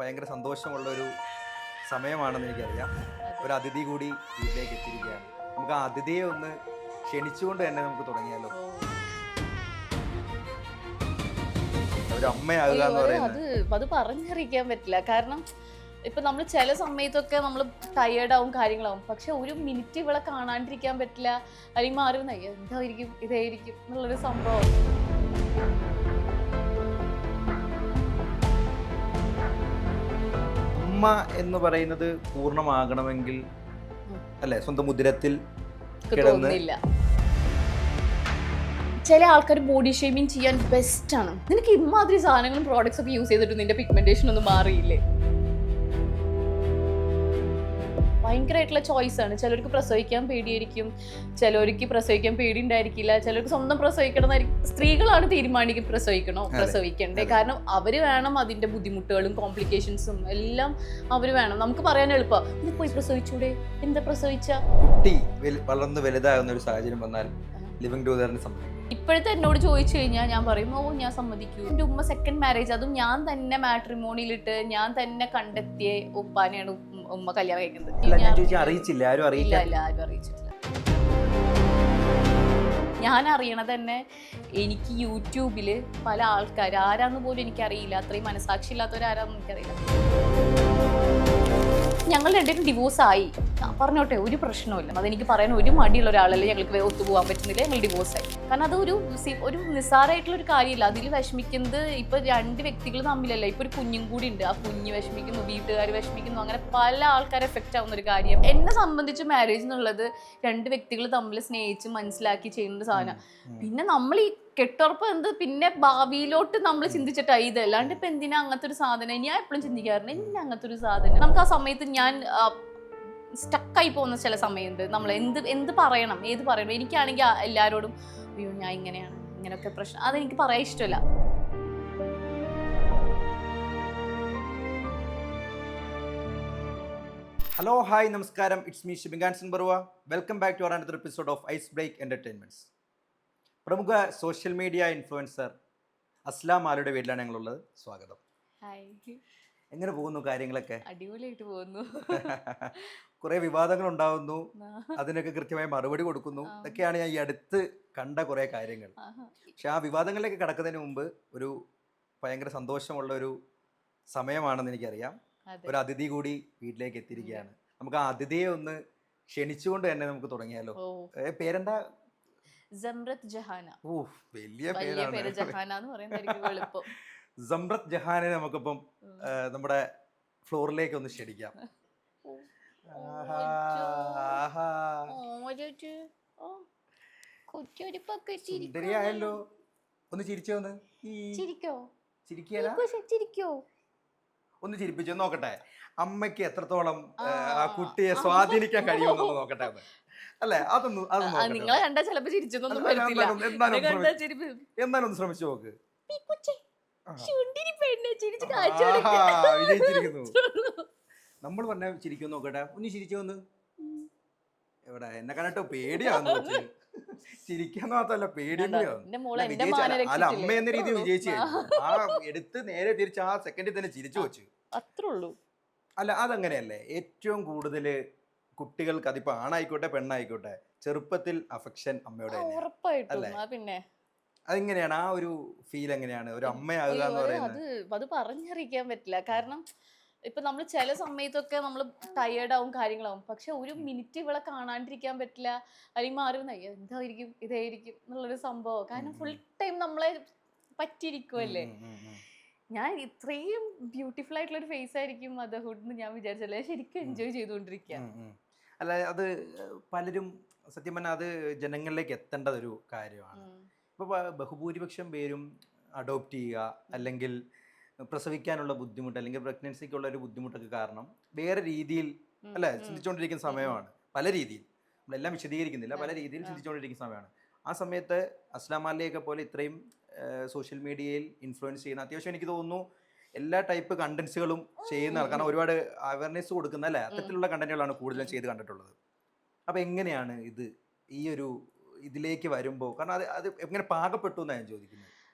ഭയങ്കര സന്തോഷമുള്ളൊരു സമയമാണെന്ന് എനിക്കറിയാം. ഒരു അതിഥി കൂടി വീട്ടിലേക്ക് എത്തിയിരിക്കുകയാണ്. നമുക്ക് ആ അതിഥിയെ ഒന്ന് ക്ഷണിച്ചുകൊണ്ട് തന്നെ നമുക്ക് തുടങ്ങിയാലോ? ഒരു അമ്മയാകുക അയ്യോ, എന്ന് പറയുന്നത് അത് പറഞ്ഞറിയിക്കാൻ പറ്റില്ല. കാരണം ഇപ്പൊ നമ്മൾ ചില സമയത്തൊക്കെ നമ്മൾ ടയേർഡ് ആവും, കാര്യങ്ങളാവും. പക്ഷെ ഒരു മിനിറ്റ് ഇവളെ കാണാണ്ടിരിക്കാൻ പറ്റില്ല, അല്ലെങ്കിൽ മാറി എന്തായിരിക്കും ഇതായിരിക്കും എന്നുള്ളൊരു സംഭവം. അമ്മ എന്ന് പറയുന്നത് പൂർണ്ണമാകണമെങ്കിൽ അല്ലെ സ്വന്തം ഉദരത്തിൽ കിടന്ന് തോന്നുന്നില്ല. ചില ആൾക്കാർ ബോഡി ഷേമിങ് ചെയ്യാൻ ബെസ്റ്റ് ആണ്. നിനക്ക് ഇമാതിരി സാധനങ്ങളും പ്രോഡക്ട്സ് ഒക്കെ യൂസ് ചെയ്തിട്ട് നിന്റെ പിഗ്മെന്റേഷൻ ഒന്നും മാറിയില്ലേ? ഭയങ്കരമായിട്ടുള്ള ചോയ്സ് ആണ്. ചിലർക്ക് പ്രസവിക്കാൻ പേടിയായിരിക്കും, ചിലർക്ക് പ്രസവിക്കാൻ പേടി ഉണ്ടായിരിക്കില്ല, ചിലർക്ക് സ്വന്തം പ്രസവിക്കണമെന്നായിരിക്കും. സ്ത്രീകളാണ് തീരുമാനിക്കും പ്രസവിക്കണോ പ്രസവിക്കണ്ടേ. കാരണം അവര് വേണം അതിന്റെ ബുദ്ധിമുട്ടുകളും കോംപ്ലിക്കേഷൻസും എല്ലാം അവര് വേണം. നമുക്ക് പറയാൻ എളുപ്പം ഇത് പോയി പ്രസവിച്ചൂടെ, എന്താ പ്രസവിച്ച. കുട്ടി വളർന്ന് വലുതാകുന്ന ഒരു സാഹചര്യം വന്നാൽ ലിവിംഗ് ടുഗദറിന് സമ്മതിക്കും. ഇപ്പോഴത്തെ എന്നോട് ചോദിച്ചു കഴിഞ്ഞാൽ ഞാൻ പറയും ഓ ഞാൻ സമ്മതിക്കൂ. എൻ്റെ ഉമ്മ സെക്കൻഡ് മാരേജ്, അതും ഞാൻ തന്നെ മാട്രിമോണിയിലിട്ട് ഞാൻ തന്നെ കണ്ടെത്തിയ ഉപ്പാനെയാണ് ഉമ്മ കല്യാണം കഴിക്കുന്നത്. അറിയിച്ചില്ല, ആരും ഇല്ല ആരും അറിയിച്ചിട്ടില്ല. ഞാൻ അറിയണത് തന്നെ എനിക്ക് യൂട്യൂബില് പല ആൾക്കാർ ആരാന്ന് പോലും എനിക്കറിയില്ല, അത്രയും മനസാക്ഷി ഇല്ലാത്തവരാരാന്ന് എനിക്കറിയില്ല. ഞങ്ങൾ രണ്ടുപേരും ഡിവോഴ്സ് ആയി, പറഞ്ഞോട്ടെ, ഒരു പ്രശ്നമില്ല. അതെനിക്ക് പറയാൻ ഒരു മടിയുള്ള ഒരാളല്ലേ, ഞങ്ങൾക്ക് ഒത്തുപോകാൻ പറ്റുന്നില്ല, ഞങ്ങൾ ഡിവോഴ്സ് ആയി. കാരണം അതൊരു നിസ്സാരമായിട്ടുള്ള ഒരു കാര്യമില്ല. അതിൽ വിഷമിക്കുന്നത് ഇപ്പൊ രണ്ട് വ്യക്തികൾ തമ്മിലല്ല, ഇപ്പൊ ഒരു കുഞ്ഞും കൂടി ഉണ്ട്, ആ കുഞ്ഞ് വിഷമിക്കുന്നു, വീട്ടുകാർ വിഷമിക്കുന്നു, അങ്ങനെ പല ആൾക്കാരെ എഫക്റ്റ് ആവുന്ന ഒരു കാര്യം. എന്നെ സംബന്ധിച്ച് മാരേജ് എന്നുള്ളത് രണ്ട് വ്യക്തികൾ തമ്മിൽ സ്നേഹിച്ച് മനസ്സിലാക്കി ചെയ്യുന്ന സാധനം. പിന്നെ നമ്മൾ ഈ കെട്ടുറപ്പ് എന്ത് പിന്നെ ഭാവിയിലോട്ട് നമ്മൾ ചിന്തിച്ചിട്ടായി ഇത്, അല്ലാണ്ട് ഇപ്പൊ എന്തിനാ അങ്ങനത്തെ ഒരു സാധനം. ഞാൻ എപ്പോഴും ചിന്തിക്കാറുണ്ട് എന്തിനാ അങ്ങനത്തെ ഒരു സാധനം. നമുക്ക് ആ സമയത്ത് ഞാൻ സ്റ്റക്കായി പോകുന്ന ചില സമയമുണ്ട്. നമ്മൾ എന്ത് പറയണം, ഏത് പറയണം. എനിക്കാണെങ്കിൽ എല്ലാവരോടും അയ്യോ ഞാൻ ഇങ്ങനെയാണ്, ഇങ്ങനെയൊക്കെ പ്രശ്നം, അതെനിക്ക് പറയാൻ ഇഷ്ടമല്ല. ഹലോ ഹായ് നമസ്കാരം, it's me Shibin Ganson Barua. Welcome back to another episode of ice break entertainments. പ്രമുഖ സോഷ്യൽ മീഡിയ ഇൻഫ്ലുവൻസർ അസ്ലാം ആലയുടെ വീട്ടിലാണ് ഞങ്ങളുള്ളത്. സ്വാഗതം. എങ്ങനെ പോകുന്നു കാര്യങ്ങളൊക്കെ? അടിപൊളിയായിട്ട് പോകുന്നു. കുറെ വിവാദങ്ങൾ ഉണ്ടാവുന്നു, അതിനൊക്കെ കൃത്യമായി മറുപടി കൊടുക്കുന്നു. ഇതൊക്കെയാണ് ഞാൻ ഈ അടുത്ത് കണ്ട കുറെ കാര്യങ്ങൾ. പക്ഷെ ആ വിവാദങ്ങളിലേക്ക് കടക്കുന്നതിന് മുമ്പ് ഒരു ഭയങ്കര സന്തോഷമുള്ള ഒരു സമയമാണെന്ന് എനിക്കറിയാം. ഒരു അതിഥി കൂടി വീട്ടിലേക്ക് എത്തിയിരിക്കുകയാണ്. നമുക്ക് ആ അതിഥിയെ ഒന്ന് ക്ഷണിച്ചുകൊണ്ട് തന്നെ നമുക്ക് തുടങ്ങിയാലോ? പേരെന്താ? സമ്രത്ത് ജഹാന. വലിയ പേരാണ്. ജഹാന എന്ന് പറയുന്നതായിരിക്കും എളുപ്പം. സമ്രത്ത് ജഹാനെ നമുക്കിപ്പം നമ്മുടെ ഫ്ലോറിലേക്ക് ഒന്ന് ക്ഷണിക്കാം. സുന്ദരിയായല്ലോ, ഒന്ന് ചിരിച്ചോ, ഒന്ന് ചിരിക്കോ, ഒന്ന് ചിരിപ്പിച്ചോ നോക്കട്ടെ. അമ്മയ്ക്ക് എത്രത്തോളം ആ കുട്ടിയെ സ്വാധീനിക്കാൻ കഴിയുമെന്നൊന്ന് നോക്കട്ടെ അല്ലെ? നിങ്ങളെ കണ്ടാ ചിലപ്പോ ചിരിച്ചൊന്നും എന്നാലും ശ്രമിച്ചു നോക്ക്. നമ്മൾ പറഞ്ഞ ചിരിക്കും നോക്കട്ടെ, ഒന്ന് ചിരിച്ചോന്ന്. എവിടെ എന്നെ കണ്ടിട്ട് പേടിയാന്ന് വെച്ച് ചിരിക്കാന്ന് മാത്രല്ല പേടിയും അല്ല, അമ്മ എന്ന രീതിയിൽ വിജയിച്ചു. ആ എടുത്ത് നേരെ തിരിച്ച് ആ സെക്കൻഡിൽ തന്നെ ചിരിച്ചു വെച്ചു, അത്രേ ഉള്ളൂ. അല്ല അതങ്ങനെയല്ലേ ഏറ്റവും കൂടുതൽ കുട്ടികൾക്ക്, അതിപ്പോ ആണായിക്കോട്ടെ പെണ്ണായിക്കോട്ടെ, ചെറുപ്പത്തിൽ അഫെക്ഷൻ അമ്മയോടെ അല്ലേ? പിന്നെ അതെങ്ങനെയാണ് ആ ഒരു ഫീൽ, എങ്ങനെയാണ് ഒരു അമ്മയാകുക എന്ന് പറയുന്നത്? അത് പറഞ്ഞറിയിക്കാൻ പറ്റില്ല. കാരണം ഇപ്പൊ നമ്മൾ ചില സമയത്തൊക്കെ നമ്മൾ ടയേർഡ് ആവും, കാര്യങ്ങളാവും. പക്ഷെ ഒരു മിനിറ്റ് ഇവളെ കാണാണ്ടിരിക്കാൻ പറ്റില്ല, അല്ലെങ്കിൽ മാറി എന്തായിരിക്കും ഇതായിരിക്കും എന്നുള്ളൊരു സംഭവം. കാരണം ഫുൾ ടൈം നമ്മളെ പറ്റിയിരിക്കുമല്ലേ. ഞാൻ ഇത്രയും ബ്യൂട്ടിഫുൾ ആയിട്ടുള്ള ഒരു ഫേസ് ആയിരിക്കും മദർഹുഡ് എന്ന് ഞാൻ വിചാരിച്ചല്ലേ. ശരിക്കും എൻജോയ് ചെയ്തുകൊണ്ടിരിക്കുക. അല്ല, അത് പലരും സത്യം പറഞ്ഞാൽ അത് ജനങ്ങളിലേക്ക് എത്തേണ്ട ഒരു കാര്യമാണ്. ഇപ്പൊ ബഹുഭൂരിപക്ഷം പേരും അഡോപ്റ്റ് ചെയ്യുക, അല്ലെങ്കിൽ പ്രസവിക്കാനുള്ള ബുദ്ധിമുട്ട്, അല്ലെങ്കിൽ പ്രഗ്നൻസിക്കുള്ള ഒരു ബുദ്ധിമുട്ടൊക്കെ കാരണം വേറെ രീതിയിൽ അല്ലെ ചിന്തിച്ചുകൊണ്ടിരിക്കുന്ന സമയമാണ്. പല രീതിയിൽ നമ്മളെല്ലാം വിശദീകരിക്കുന്നില്ല, പല രീതിയിൽ ചിന്തിച്ചുകൊണ്ടിരിക്കുന്ന സമയമാണ്. ആ സമയത്ത് അസ്ലാം ആലയൊക്കെ പോലെ ഇത്രയും സോഷ്യൽ മീഡിയയിൽ ഇൻഫ്ലുവൻസ് ചെയ്യുന്ന, അത്യാവശ്യം എനിക്ക് തോന്നുന്നു എല്ലാ ടൈപ്പ് കണ്ടന്റ്സുകളും ചെയ്യുന്ന, കാരണം ഒരുപാട് അവയർനെസ് കൊടുക്കുന്ന അല്ലെ അത്തരത്തിലുള്ള കണ്ടന്റുകളാണ് കൂടുതലും ചെയ്ത് കണ്ടിട്ടുള്ളത്. അപ്പൊ എങ്ങനെയാണ് ഇത് ഈ ഒരു ഇതിലേക്ക് വരുമ്പോൾ, കാരണം അത് എങ്ങനെ പാകപ്പെട്ടു എന്നാണ് ഞാൻ ചോദിക്കുന്നത്.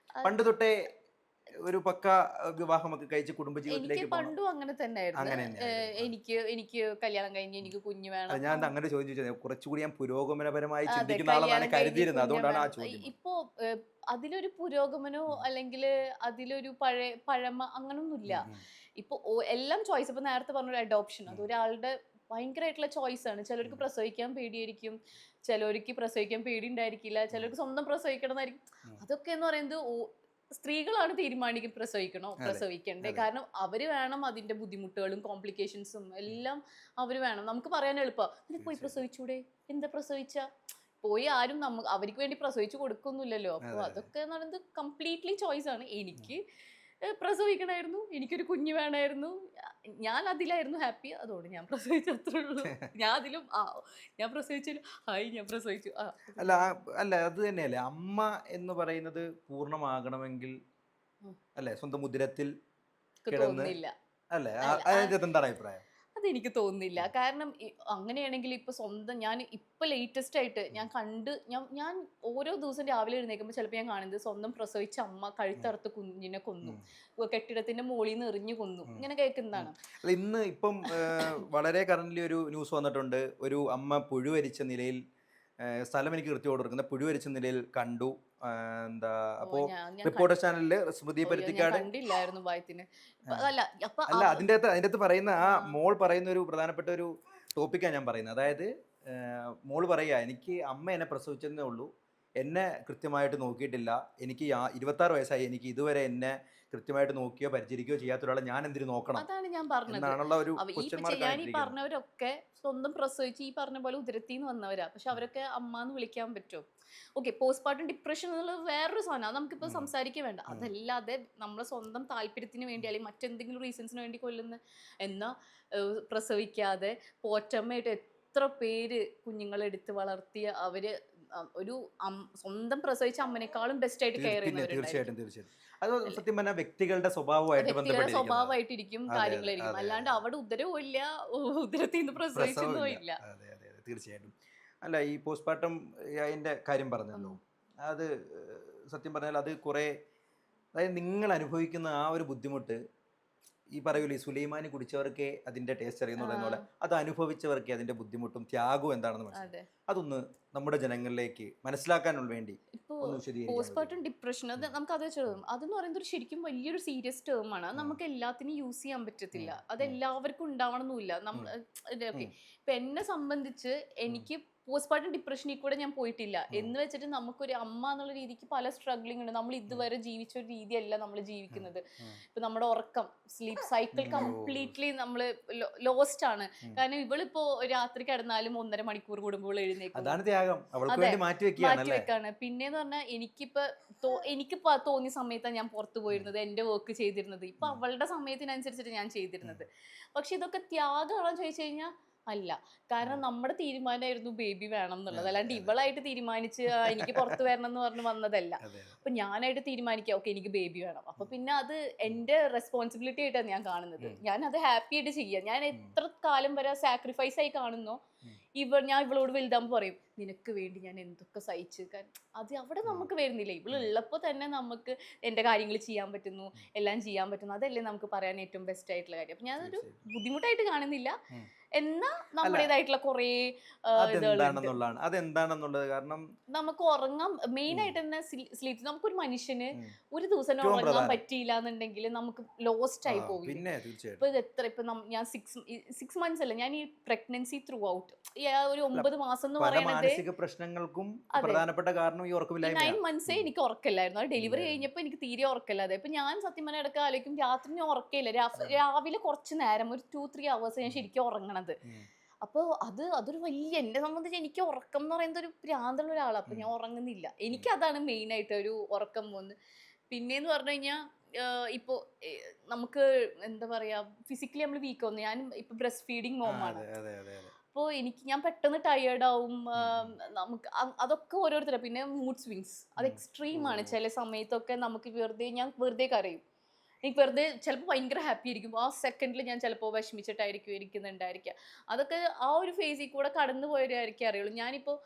പണ്ട് തൊട്ടേ ഒരു പക്ക വിവാഹമൊക്കെ കഴിച്ച് എനിക്ക് കുടുംബജീവിതത്തിലേക്ക് പോകണം? പണ്ടും അങ്ങനെ തന്നെയായിരുന്നു. അങ്ങനെ തന്നെയായിരുന്നു. എനിക്ക് കല്യാണം കഴിഞ്ഞ് എനിക്ക് കുഞ്ഞ് അത് വേണം. ഞാൻ അങ്ങനെ ചോദ്യം ചോദിച്ചത് കുറച്ചുകൂടി ഞാൻ പുരോഗമനപരമായി അതെ, ചിന്തിക്കുന്ന ആളെന്നാണ് കല്യാണം കഴിഞ്ഞ് കരുതിയിരുന്നത്. കുഞ്ഞ് അതുകൊണ്ടാണ് ആ വേണം. ചോദ്യം. ഇപ്പോ അതിലൊരു പുരോഗമനോ അല്ലെങ്കിൽ അതിലൊരു പഴമ അങ്ങനൊന്നുമില്ല. ഉം, ഉം, ഇപ്പൊ എല്ലാം ചോയ്സ്. ഇപ്പൊ നേരത്തെ പറഞ്ഞൊരു അഡോപ്ഷൻ, അത് ഒരാളുടെ ഭയങ്കരമായിട്ടുള്ള ചോയ്സ് ആണ്. ചിലർക്ക് പ്രസവിക്കാൻ പേടിയായിരിക്കും, ചിലർക്ക് പ്രസവിക്കാൻ പേടി ഉണ്ടായിരിക്കില്ല, ചിലർക്ക് സ്വന്തം പ്രസവിക്കണം എന്നായിരിക്കും. അതൊക്കെ എന്ന് പറയുന്നത് സ്ത്രീകളാണ് തീരുമാനിക്കും പ്രസവിക്കണോ പ്രസവിക്കണ്ടേ. കാരണം അവര് വേണം അതിന്റെ ബുദ്ധിമുട്ടുകളും കോംപ്ലിക്കേഷൻസും എല്ലാം അവര് വേണം. നമുക്ക് പറയാൻ എളുപ്പം, നിനക്ക് പോയി പ്രസവിച്ചൂടെ, എന്താ പ്രസവിച്ച പോയി ആരും അവർക്ക് വേണ്ടി പ്രസവിച്ചു കൊടുക്കൊന്നുമില്ലല്ലോ. അപ്പൊ അതൊക്കെ എന്ന് പറയുന്നത് കംപ്ലീറ്റ്ലി ചോയ്സ് ആണ്. എനിക്ക് പ്രസവിക്കണമായിരുന്നു, എനിക്കൊരു കുഞ്ഞ് വേണമായിരുന്നു, ഞാൻ അതിലായിരുന്നു ഹാപ്പി, അതുകൊണ്ട് ഞാൻ പ്രസവിച്ചു, അത്രേ ഉള്ളൂ. ഞാൻ അതിലും ഞാൻ പ്രസവിച്ചാലും ഹായ് ഞാൻ പ്രസവിച്ചു. അല്ല അല്ല അത് തന്നെയല്ലേ അമ്മ എന്ന് പറയുന്നത് പൂർണ്ണമാകണമെങ്കിൽ അല്ലെ സ്വന്തം ഉദരത്തിൽ കിടന്ന് തോന്നുന്നില്ല. അല്ലേ? അല്ല, അതിനകത്ത് എന്താണ് അഭിപ്രായം? അതെനിക്ക് തോന്നുന്നില്ല. കാരണം അങ്ങനെയാണെങ്കിൽ ഇപ്പൊ സ്വന്തം ഞാൻ ഇപ്പൊ ലേറ്റസ്റ്റ് ആയിട്ട് ഞാൻ ഞാൻ ഓരോ ദിവസം രാവിലെ എഴുന്നേൽക്കുമ്പോൾ ചിലപ്പോൾ ഞാൻ കാണുന്നത് സ്വന്തം പ്രസവിച്ച അമ്മ കഴുത്തറുത്ത് കുഞ്ഞിനെ കൊന്നു, കെട്ടിടത്തിന്റെ മുകളിൽ നിന്ന് എറിഞ്ഞു കൊന്നു, ഇങ്ങനെ കേൾക്കുന്നതാണ്. അല്ല ഇന്ന് ഇപ്പം വളരെ കറന്റ്ലി ഒരു ന്യൂസ് വന്നിട്ടുണ്ട്. ഒരു അമ്മ പുഴുവരിച്ച നിലയിൽ സ്ഥലം എനിക്ക് കൃത്യമായിട്ട് കൊടുക്കുന്ന പുഴുവരിച്ച നിലയിൽ കണ്ടു. എന്താ അപ്പോ റിപ്പോർട്ടർ ചാനലില് സ്മൃതി പരുത്തിക്കാട് കണ്ടില്ലായിരുന്നു ഭയത്തിന്. അല്ല അല്ല അതിൻ്റെ അകത്ത് പറയുന്ന ആ മോൾ പറയുന്ന ഒരു പ്രധാനപ്പെട്ട ഒരു ടോപ്പിക്കാണ് ഞാൻ പറയുന്നത്. അതായത് മോൾ പറയുക, എനിക്ക് അമ്മ എന്നെ പ്രസവിച്ചതേ ഉള്ളൂ, എന്നെ കൃത്യമായിട്ട് നോക്കിയിട്ടില്ല, എനിക്ക് 26 വയസ്സായി, എനിക്ക് ഇതുവരെ എന്നെ കൃത്യമായിട്ട് നോക്കിയോ പരിചരിക്കുകയോ ചെയ്യാത്ത ഒരാളെ ഞാൻ എന്തിനു നോക്കണം അതാണ് ഞാൻ പറഞ്ഞത്. എന്നാണുള്ള ഒരു ഞാൻ ഈ പറഞ്ഞവരൊക്കെ സ്വന്തം പ്രസവിച്ച് ഈ പറഞ്ഞ പോലെ ഉദരത്തിന്ന് വന്നവരാ. പക്ഷെ അവരൊക്കെ അമ്മ എന്ന് വിളിക്കാൻ പറ്റുമോ? ഓക്കെ, പോസ്റ്റ്മോർട്ടം ഡിപ്രഷൻ എന്നുള്ളത് വേറൊരു സാധനം, അത് നമുക്കിപ്പോൾ സംസാരിക്കാൻ വേണ്ട. അതല്ലാതെ നമ്മളെ സ്വന്തം താല്പര്യത്തിന് വേണ്ടി അല്ലെങ്കിൽ മറ്റെന്തെങ്കിലും റീസൺസിന് വേണ്ടി കൊല്ലുന്ന എന്നാ പ്രസവിക്കാതെ പോറ്റമ്മയായിട്ട് എത്ര പേര് കുഞ്ഞുങ്ങളെടുത്ത് വളർത്തിയ അവര് ഒരു സ്വന്തം പ്രസവിച്ച അമ്മനേക്കാളും ബെസ്റ്റ് ആയിട്ട് കെയർ തീർച്ചയായിട്ടും അത് സത്യം പറഞ്ഞാൽ വ്യക്തികളുടെ സ്വഭാവമായിട്ടിരിക്കും കാര്യങ്ങളായിരിക്കും. അല്ലാണ്ട് അവിടെ ഉദരവും ഇല്ല, ഉദരത്തിൽ നിന്ന് പ്രസവിച്ചൊന്നും ഇല്ല. അതെ അതെ അതെ തീർച്ചയായിട്ടും. അല്ല ഈ പോസ്റ്റ്മോർട്ടം അതിൻ്റെ കാര്യം പറഞ്ഞല്ലോ, അത് സത്യം പറഞ്ഞാൽ അത് കുറേ, അതായത് നിങ്ങൾ അനുഭവിക്കുന്ന ആ ഒരു ബുദ്ധിമുട്ട് ഈ പറയൂലേ സുലൈമാനി കുടിച്ചവർക്കേ അതിന്റെ ടേസ്റ്റ് അറിയുന്ന പോലെ അത് അനുഭവിച്ചവർക്കേ അതിന്റെ ബുദ്ധിമുട്ടും ത്യാഗവും എന്താണെന്ന് മനസ്സിലാക്കും. അതൊന്ന് നമ്മുടെ ജനങ്ങളിലേക്ക് മനസ്സിലാക്കാനുള്ള വേണ്ടി പോസ്റ്റ്മോർട്ടം ഡിപ്രഷൻ അത് നമുക്ക് അത് അതെന്ന് പറയുന്നത് ഒരു ശരിക്കും വലിയൊരു സീരിയസ് ടേം ആണ്. അത് നമുക്ക് എല്ലാത്തിനും യൂസ് ചെയ്യാൻ പറ്റത്തില്ല, അത് എല്ലാവർക്കും ഉണ്ടാവണമെന്നില്ല. ഇപ്പൊ എന്നെ സംബന്ധിച്ച് എനിക്ക് പോസ്റ്റ്മോർട്ടം ഡിപ്രഷനിൽ കൂടെ ഞാൻ പോയിട്ടില്ല എന്ന് വെച്ചിട്ട് നമുക്കൊരു അമ്മ എന്നുള്ള രീതിക്ക് പല സ്ട്രഗ്ലിംഗ് ഉണ്ട്. നമ്മൾ ഇതുവരെ ജീവിച്ച ഒരു രീതിയല്ല നമ്മൾ ജീവിക്കുന്നത്. ഇപ്പൊ നമ്മുടെ ഉറക്കം സ്ലീപ്പ് സൈക്കിൾ കംപ്ലീറ്റ്ലി നമ്മൾ ലോസ്റ്റ് ആണ്. കാരണം ഇവളിപ്പോ രാത്രി കിടന്നാലും 1.5 മണിക്കൂർ കൂടുമ്പോൾ എഴുന്നേക്കും, മാറ്റിവെക്കാണ്. പിന്നെന്ന് പറഞ്ഞാൽ എനിക്ക് തോന്നിയ സമയത്താണ് ഞാൻ പുറത്തു പോയിരുന്നത്, എന്റെ വർക്ക് ചെയ്തിരുന്നത്. ഇപ്പൊ അവളുടെ സമയത്തിനനുസരിച്ചിട്ട് ഞാൻ ചെയ്തിരുന്നത്. പക്ഷെ ഇതൊക്കെ ത്യാഗമാണോ ചോദിച്ചു കഴിഞ്ഞാൽ അല്ല. കാരണം നമ്മുടെ തീരുമാനമായിരുന്നു ബേബി വേണം എന്നുള്ളത്. അല്ലാണ്ട് ഇവളായിട്ട് തീരുമാനിച്ച് എനിക്ക് പുറത്ത് വരണം എന്ന് പറഞ്ഞ് വന്നതല്ല. അപ്പൊ ഞാനായിട്ട് തീരുമാനിക്കാം ഓക്കെ എനിക്ക് ബേബി വേണം, അപ്പൊ പിന്നെ അത് എന്റെ റെസ്പോൺസിബിലിറ്റി ആയിട്ടാണ് ഞാൻ കാണുന്നത്. ഞാൻ അത് ഹാപ്പി ആയിട്ട് ചെയ്യാം. ഞാൻ എത്ര കാലം വരെ സാക്രിഫൈസ് ആയി കാണുന്നോ, ഞാൻ ഇവളോട് വലുതാകുമ്പോൾ പറയും നിനക്ക് വേണ്ടി ഞാൻ എന്തൊക്കെ സഹിച്ചു. അത് അവിടെ നമുക്ക് വരുന്നില്ല. ഇവളുള്ളപ്പോൾ തന്നെ നമുക്ക് എൻ്റെ കാര്യങ്ങൾ ചെയ്യാൻ പറ്റുന്നു, എല്ലാം ചെയ്യാൻ പറ്റുന്നു. അതല്ലേ നമുക്ക് പറയാൻ ഏറ്റവും ബെസ്റ്റ് ആയിട്ടുള്ള കാര്യം. അപ്പൊ ഞാനൊരു ബുദ്ധിമുട്ടായിട്ട് കാണുന്നില്ല. എന്നാ നമ്മുടേതായിട്ടുള്ള കുറേ അതെന്താണെന്നുള്ളത് കാരണം നമുക്ക് ഉറങ്ങാൻ മെയിൻ ആയിട്ട് തന്നെ സ്ലീപ്പ്. നമുക്കൊരു മനുഷ്യന് ഒരു ദിവസം ഉറങ്ങാൻ പറ്റിയില്ല എന്നുണ്ടെങ്കിൽ നമുക്ക് ലോസ്റ്റ് ആയി പോകും. ഇപ്പൊ ഇത് ഇപ്പൊ ഞാൻ 6 months അല്ല, ഞാൻ ഈ പ്രഗ്നൻസി ത്രൂ ഔട്ട് ഒരു 9 മാസം എന്ന് പറയുന്നത് പ്രശ്നങ്ങൾക്കും പ്രധാനപ്പെട്ട കാരണം ഈ ഉറക്കമില്ലായ്മ. 9 months എനിക്ക് ഉറക്കമില്ലായിരുന്നു. അത് ഡെലിവറി കഴിഞ്ഞപ്പോൾ എനിക്ക് തീരെ ഉറക്കമില്ലാതെ. ഇപ്പൊ ഞാൻ സത്യം പറഞ്ഞ ഇടയ്ക്ക് ആലോചിക്കും രാത്രി ഞാൻ ഉറക്കമില്ല, രാവിലെ കുറച്ച് നേരം ഒരു 2-3 hours ഞാൻ ശരിക്കും ഉറങ്ങണത്. അപ്പോൾ അതൊരു വലിയ, എന്നെ സംബന്ധിച്ച് എനിക്ക് ഉറക്കം എന്ന് പറയുന്നത് ഒരു ഭ്രാന്തുള്ള ഒരാളാണ്. അപ്പൊ ഞാൻ ഉറങ്ങുന്നില്ല. എനിക്ക് അതാണ് മെയിൻ ആയിട്ട് ഒരു ഉറക്കം പോകുന്നത്. പിന്നെന്ന് പറഞ്ഞു കഴിഞ്ഞാൽ ഇപ്പോ നമുക്ക് എന്താ പറയാ ഫിസിക്കലി നമ്മൾ വീക്ക് ആവുന്നു. ഞാൻ ഇപ്പൊ ബ്രസ്റ്റ് ഫീഡിങ് മോമാണ്. അപ്പോൾ ഞാൻ പെട്ടെന്ന് ടയേർഡാവും. നമുക്ക് അതൊക്കെ ഓരോരുത്തരും. പിന്നെ മൂഡ് സ്വിങ്സ് അത് എക്സ്ട്രീമാണ്. ചില സമയത്തൊക്കെ നമുക്ക് ഞാൻ വെറുതെ കരയും. എനിക്ക് വെറുതെ ചിലപ്പോൾ ഭയങ്കര ഹാപ്പി ആയിരിക്കും, ആ സെക്കൻഡിൽ ഞാൻ ചിലപ്പോൾ വിഷമിച്ചിട്ടായിരിക്കും ഇരിക്കുന്നുണ്ടായിരിക്കുക. അതൊക്കെ ആ ഒരു ഫേസിൽ കൂടെ കടന്നു പോയവരായിരിക്കും അറിയുള്ളൂ. ഞാനിപ്പോൾ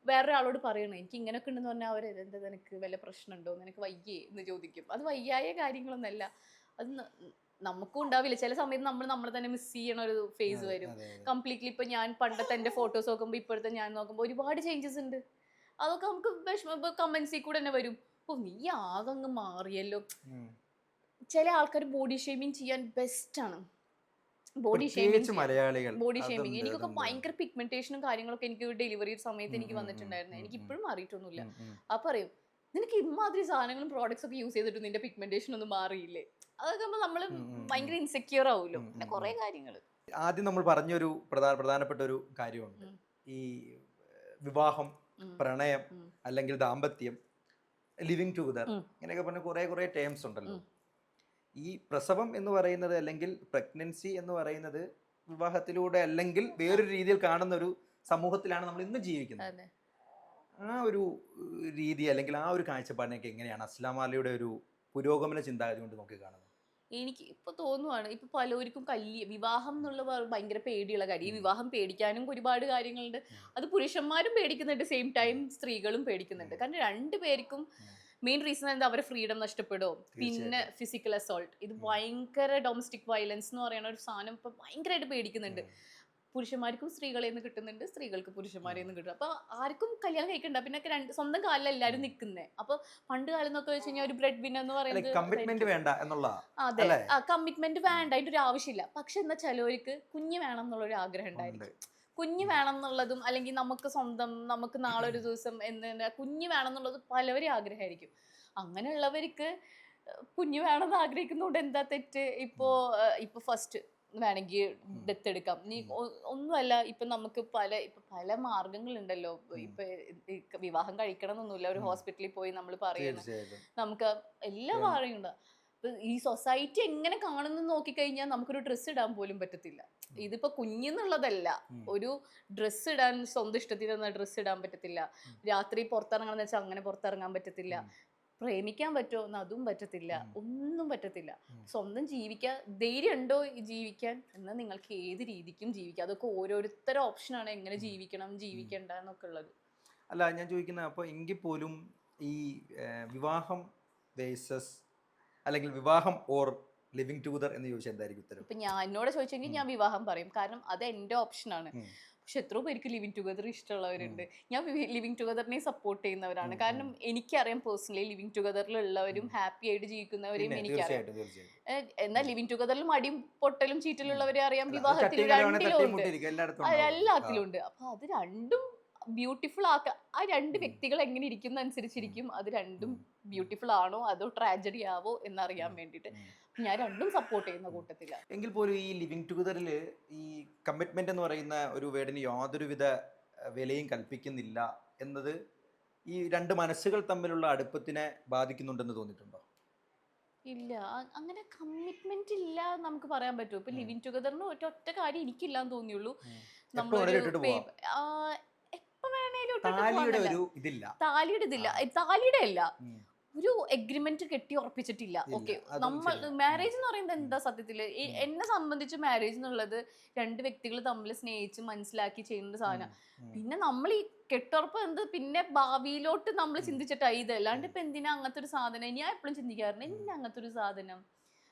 വേറൊരാളോട് പറയണം എനിക്ക് ഇങ്ങനെയൊക്കെ ഉണ്ടെന്ന് പറഞ്ഞാൽ അവർ എന്താ നിനക്ക് വല്ല പ്രശ്നമുണ്ടോ, നിനക്ക് വയ്യേ എന്ന് ചോദിക്കും. അത് വയ്യായ കാര്യങ്ങളൊന്നല്ല. അത് നമുക്കും ഉണ്ടാവില്ല ചില സമയത്ത് നമ്മൾ തന്നെ മിസ് ചെയ്യണ ഒരു ഫേസ് വരും കംപ്ലീറ്റ്ലി. ഇപ്പൊ ഞാൻ പണ്ടത്തെ എന്റെ ഫോട്ടോസ് നോക്കുമ്പോൾ ഇപ്പോഴത്തെ ഞാൻ നോക്കുമ്പോൾ ഒരുപാട് ചേഞ്ചസ് ഉണ്ട്. അതൊക്കെ നമുക്ക് വിഷമം കമന്റ്സിൽ കൂടെ തന്നെ വരും. ഓ നീ ആകെ മാറിയല്ലോ. ചില ആൾക്കാർ ബോഡി ഷേമിങ് ചെയ്യാൻ ബെസ്റ്റ് ആണ്. ബോഡി ഷേമിങ് എനിക്കൊക്കെ ഭയങ്കര പിഗ്മെന്റേഷനും കാര്യങ്ങളൊക്കെ എനിക്ക് ഡെലിവറി സമയത്ത് എനിക്ക് വന്നിട്ടുണ്ടായിരുന്നു. എനിക്ക് ഇപ്പോഴും മാറിയിട്ടൊന്നുമില്ല. ആ പറയും നിനക്ക് ഇമാതിരി സാധനങ്ങളും പ്രോഡക്ട്സ് ഒക്കെ യൂസ് ചെയ്തിട്ട് നിന്റെ പിഗ്മെന്റേഷൻ ഒന്നും മാറിയില്ലേ. അതൊക്കെ നമ്മള് ഭയങ്കര ഇൻസെക്യൂർ ആവുമല്ലോ. പിന്നെ കുറെ കാര്യങ്ങൾ ആദ്യം നമ്മൾ പറഞ്ഞൊരു പ്രധാനപ്പെട്ട ഒരു കാര്യമുണ്ട്. ഈ വിവാഹം, പ്രണയം അല്ലെങ്കിൽ ദാമ്പത്യം, ലിവിങ് ടുഗദർ, ഇങ്ങനെയൊക്കെ പറഞ്ഞ കുറെ ടേംസ് ഉണ്ടല്ലോ. ഈ പ്രസവം എന്ന് പറയുന്നത് അല്ലെങ്കിൽ പ്രഗ്നൻസി എന്ന് പറയുന്നത് വിവാഹത്തിലൂടെ അല്ലെങ്കിൽ വേറൊരു രീതിയിൽ കാണുന്ന ഒരു സമൂഹത്തിലാണ് നമ്മൾ ഇന്ന് ജീവിക്കുന്നത്. ആ ഒരു രീതി അല്ലെങ്കിൽ ആ ഒരു കാഴ്ചപ്പാടിനൊക്കെ എങ്ങനെയാണ് അസ്ലാം അലിയുടെ ഒരു പുരോഗമന ചിന്താഗതി കൊണ്ട് നോക്കി കാണുന്നത്? എനിക്ക് ഇപ്പൊ തോന്നുവാണ് ഇപ്പൊ പലർക്കും വിവാഹം എന്നുള്ള ഭയങ്കര പേടിയുള്ള കാര്യം. ഈ വിവാഹം പേടിക്കാനും ഒരുപാട് കാര്യങ്ങളുണ്ട്. അത് പുരുഷന്മാരും പേടിക്കുന്നുണ്ട്, സെയിം ടൈം സ്ത്രീകളും പേടിക്കുന്നുണ്ട്. കാരണം രണ്ടുപേർക്കും മെയിൻ റീസൺ എന്താ, അവരെ ഫ്രീഡം നഷ്ടപ്പെടും. പിന്നെ ഫിസിക്കൽ അസോൾട്ട്, ഇത് ഭയങ്കര ഡൊമസ്റ്റിക് വയലൻസ് എന്ന് പറയുന്ന ഒരു സാധനം ഇപ്പൊ ഭയങ്കരമായിട്ട് പേടിക്കുന്നുണ്ട്. പുരുഷന്മാർക്കും സ്ത്രീകളെ നിന്ന് കിട്ടുന്നുണ്ട്, സ്ത്രീകൾക്ക് പുരുഷന്മാരെ നിന്ന് കിട്ടും. അപ്പൊ ആർക്കും കല്യാണം കഴിക്കണ്ട, പിന്നെ സ്വന്തം കാലിൽ എല്ലാവരും നിൽക്കുന്നേ. അപ്പൊ പണ്ട് കാലം എന്നൊക്കെ വെച്ച് കഴിഞ്ഞാൽ ഒരു ബ്രെഡ് വിന്നർ എന്ന് പറയുന്നത് കമ്മിറ്റ്മെന്റ് വേണ്ട എന്നുള്ള. അതെ, കമ്മിറ്റ്മെന്റ് വേണ്ട, അതിന്റെ ഒരു ആവശ്യമില്ല. പക്ഷെ എന്നാ ചിലവർക്ക് കുഞ്ഞ് വേണം എന്നുള്ള ഒരു ആഗ്രഹം ഉണ്ടായിരിക്കും. കുഞ്ഞ് വേണം എന്നുള്ളതും അല്ലെങ്കിൽ നമുക്ക് സ്വന്തം, നമുക്ക് നാളെ ഒരു ദിവസം എന്താ കുഞ്ഞ് വേണം എന്നുള്ളത് പലവരും ആഗ്രഹമായിരിക്കും. അങ്ങനെയുള്ളവർക്ക് കുഞ്ഞ് വേണമെന്ന് ആഗ്രഹിക്കുന്നതുകൊണ്ട് എന്താ തെറ്റ്? ഇപ്പോ ഫസ്റ്റ് വേണമെങ്കിൽ ഡെത്ത് എടുക്കാം. നീ ഒന്നുമല്ല, ഇപ്പൊ നമുക്ക് പല മാർഗങ്ങളുണ്ടല്ലോ. ഇപ്പൊ വിവാഹം കഴിക്കണം എന്നൊന്നുമില്ല. ഒരു ഹോസ്പിറ്റലിൽ പോയി നമ്മൾ പറയുന്നത് നമുക്ക് എല്ലാ പറയുന്നുണ്ട്. ഈ സൊസൈറ്റി എങ്ങനെ കാണുന്നു നോക്കിക്കഴിഞ്ഞാൽ നമുക്കൊരു ഡ്രസ്സ് ഇടാൻ പോലും പറ്റത്തില്ല. ഇതിപ്പോ കുഞ്ഞെന്നുള്ളതല്ല, ഒരു ഡ്രസ്സ് ഇടാൻ സ്വന്തം ഇഷ്ടത്തിന് ഡ്രസ്സ് ഇടാൻ പറ്റത്തില്ല. രാത്രി പുറത്തിറങ്ങണം എന്ന് വെച്ചാൽ അങ്ങനെ പുറത്തിറങ്ങാൻ പറ്റത്തില്ല. പ്രേമിക്കാൻ പറ്റുമോ എന്ന് അതും പറ്റത്തില്ല. ഒന്നും പറ്റത്തില്ല. സ്വന്തം ജീവിക്കാൻ ധൈര്യം ഉണ്ടോ ജീവിക്കാൻ എന്നാൽ നിങ്ങൾക്ക് ഏത് രീതിക്കും ജീവിക്കാം. അതൊക്കെ ഓരോരുത്തരുടെ ഓപ്ഷനാണ് എങ്ങനെ ജീവിക്കണം ജീവിക്കണ്ട എന്നൊക്കെ ഉള്ളത്. അല്ല, ഞാൻ ചോദിക്കുന്നത് അപ്പോൾ എങ്കിൽ പോലും ഈ വിവാഹം വേഴ്സസ് അല്ലെങ്കിൽ വിവാഹം ഓർ ലിവിങ് ടുഗദർ എന്ന് ചോദിച്ചാൽ എന്തായിരിക്കും ഉത്തരം? ഇപ്പൊ എന്നോട് ചോദിച്ചെങ്കിൽ ഞാൻ വിവാഹം പറയും. കാരണം അത് എന്റെ ഓപ്ഷനാണ്. പക്ഷെ എത്രയോ പേർക്ക് ലിവിങ് ടുഗദർ ഇഷ്ടമുള്ളവരുണ്ട്. ഞാൻ ലിവിങ് ടുഗദറിനെ സപ്പോർട്ട് ചെയ്യുന്നവരാണ്. കാരണം എനിക്കറിയാം പേഴ്സണലി ലിവിങ് ടുഗദറിലുള്ളവരും ഹാപ്പി ആയിട്ട് ജീവിക്കുന്നവരെയും എനിക്കറിയാം. എന്നാൽ ലിവിങ് ടൂഗദറിലും അടിയും പൊട്ടലും ചീറ്റലുള്ളവരെ അറിയാം. വിവാഹത്തിൽ എല്ലാത്തിലും ഉണ്ട്. അപ്പൊ അത് രണ്ടും ബ്യൂട്ടിഫുൾ ആക്ക. ആ രണ്ട് വ്യക്തികൾ എങ്ങനെ ഇരിക്കുന്ന അനുസരിച്ചിരിക്കും അത് രണ്ടും ബ്യൂട്ടിഫുൾ ആണോ അതോ ട്രാജഡി ആവോ എന്നറിയാൻ വേണ്ടിയിട്ട് ഞാൻ രണ്ടും സപ്പോർട്ട് ചെയ്യുന്ന കൂട്ടത്തില്ല. എങ്കിൽ പോലും ഈ ലിവിങ് ടുഗദറിൽ ഈ കമ്മിറ്റ്മെന്റ് എന്ന് പറയുന്ന ഒരു വേർഡിന് യാതൊരുവിധ വിലയും കൽപ്പിക്കുന്നില്ല എന്നത് ഈ രണ്ട് മനസ്സുകൾ തമ്മിലുള്ള അടുപ്പത്തിനെ ബാധിക്കുന്നുണ്ടെന്ന് തോന്നിയിട്ടുണ്ടോ? ഇല്ല, അങ്ങനെ കമ്മിറ്റ്മെന്റ് ഇല്ല നമുക്ക് പറയാൻ പറ്റുമോ? ഇപ്പൊ ലിവിങ് ടുഗദറിന് ഒറ്റ കാര്യം എനിക്കില്ലാന്ന് തോന്നിയുള്ളൂ. താലിയുടെ ഇതില്ല, താലിയുടെ അല്ല, ഒരു എഗ്രിമെന്റ് കെട്ടി ഉറപ്പിച്ചിട്ടില്ല. ഓക്കെ, നമ്മൾ മാരേജ് എന്ന് പറയുന്നത് എന്താ സത്യത്തില് എന്നെ സംബന്ധിച്ച് മാരേജ് എന്നുള്ളത് രണ്ട് വ്യക്തികൾ തമ്മിൽ സ്നേഹിച്ച് മനസ്സിലാക്കി ചെയ്യുന്ന സാധനം. പിന്നെ നമ്മൾ ഈ കെട്ടുറപ്പ് എന്ത് പിന്നെ ഭാവിയിലോട്ട് നമ്മൾ ചിന്തിച്ചിട്ടായി ഇത്. അല്ലാണ്ട് ഇപ്പൊ എന്തിനാ അങ്ങനത്തെ ഒരു സാധനം? ഞാൻ എപ്പോഴും ചിന്തിക്കാറുണ്ട് എന്തിനാ അങ്ങനത്തെ ഒരു സാധനം.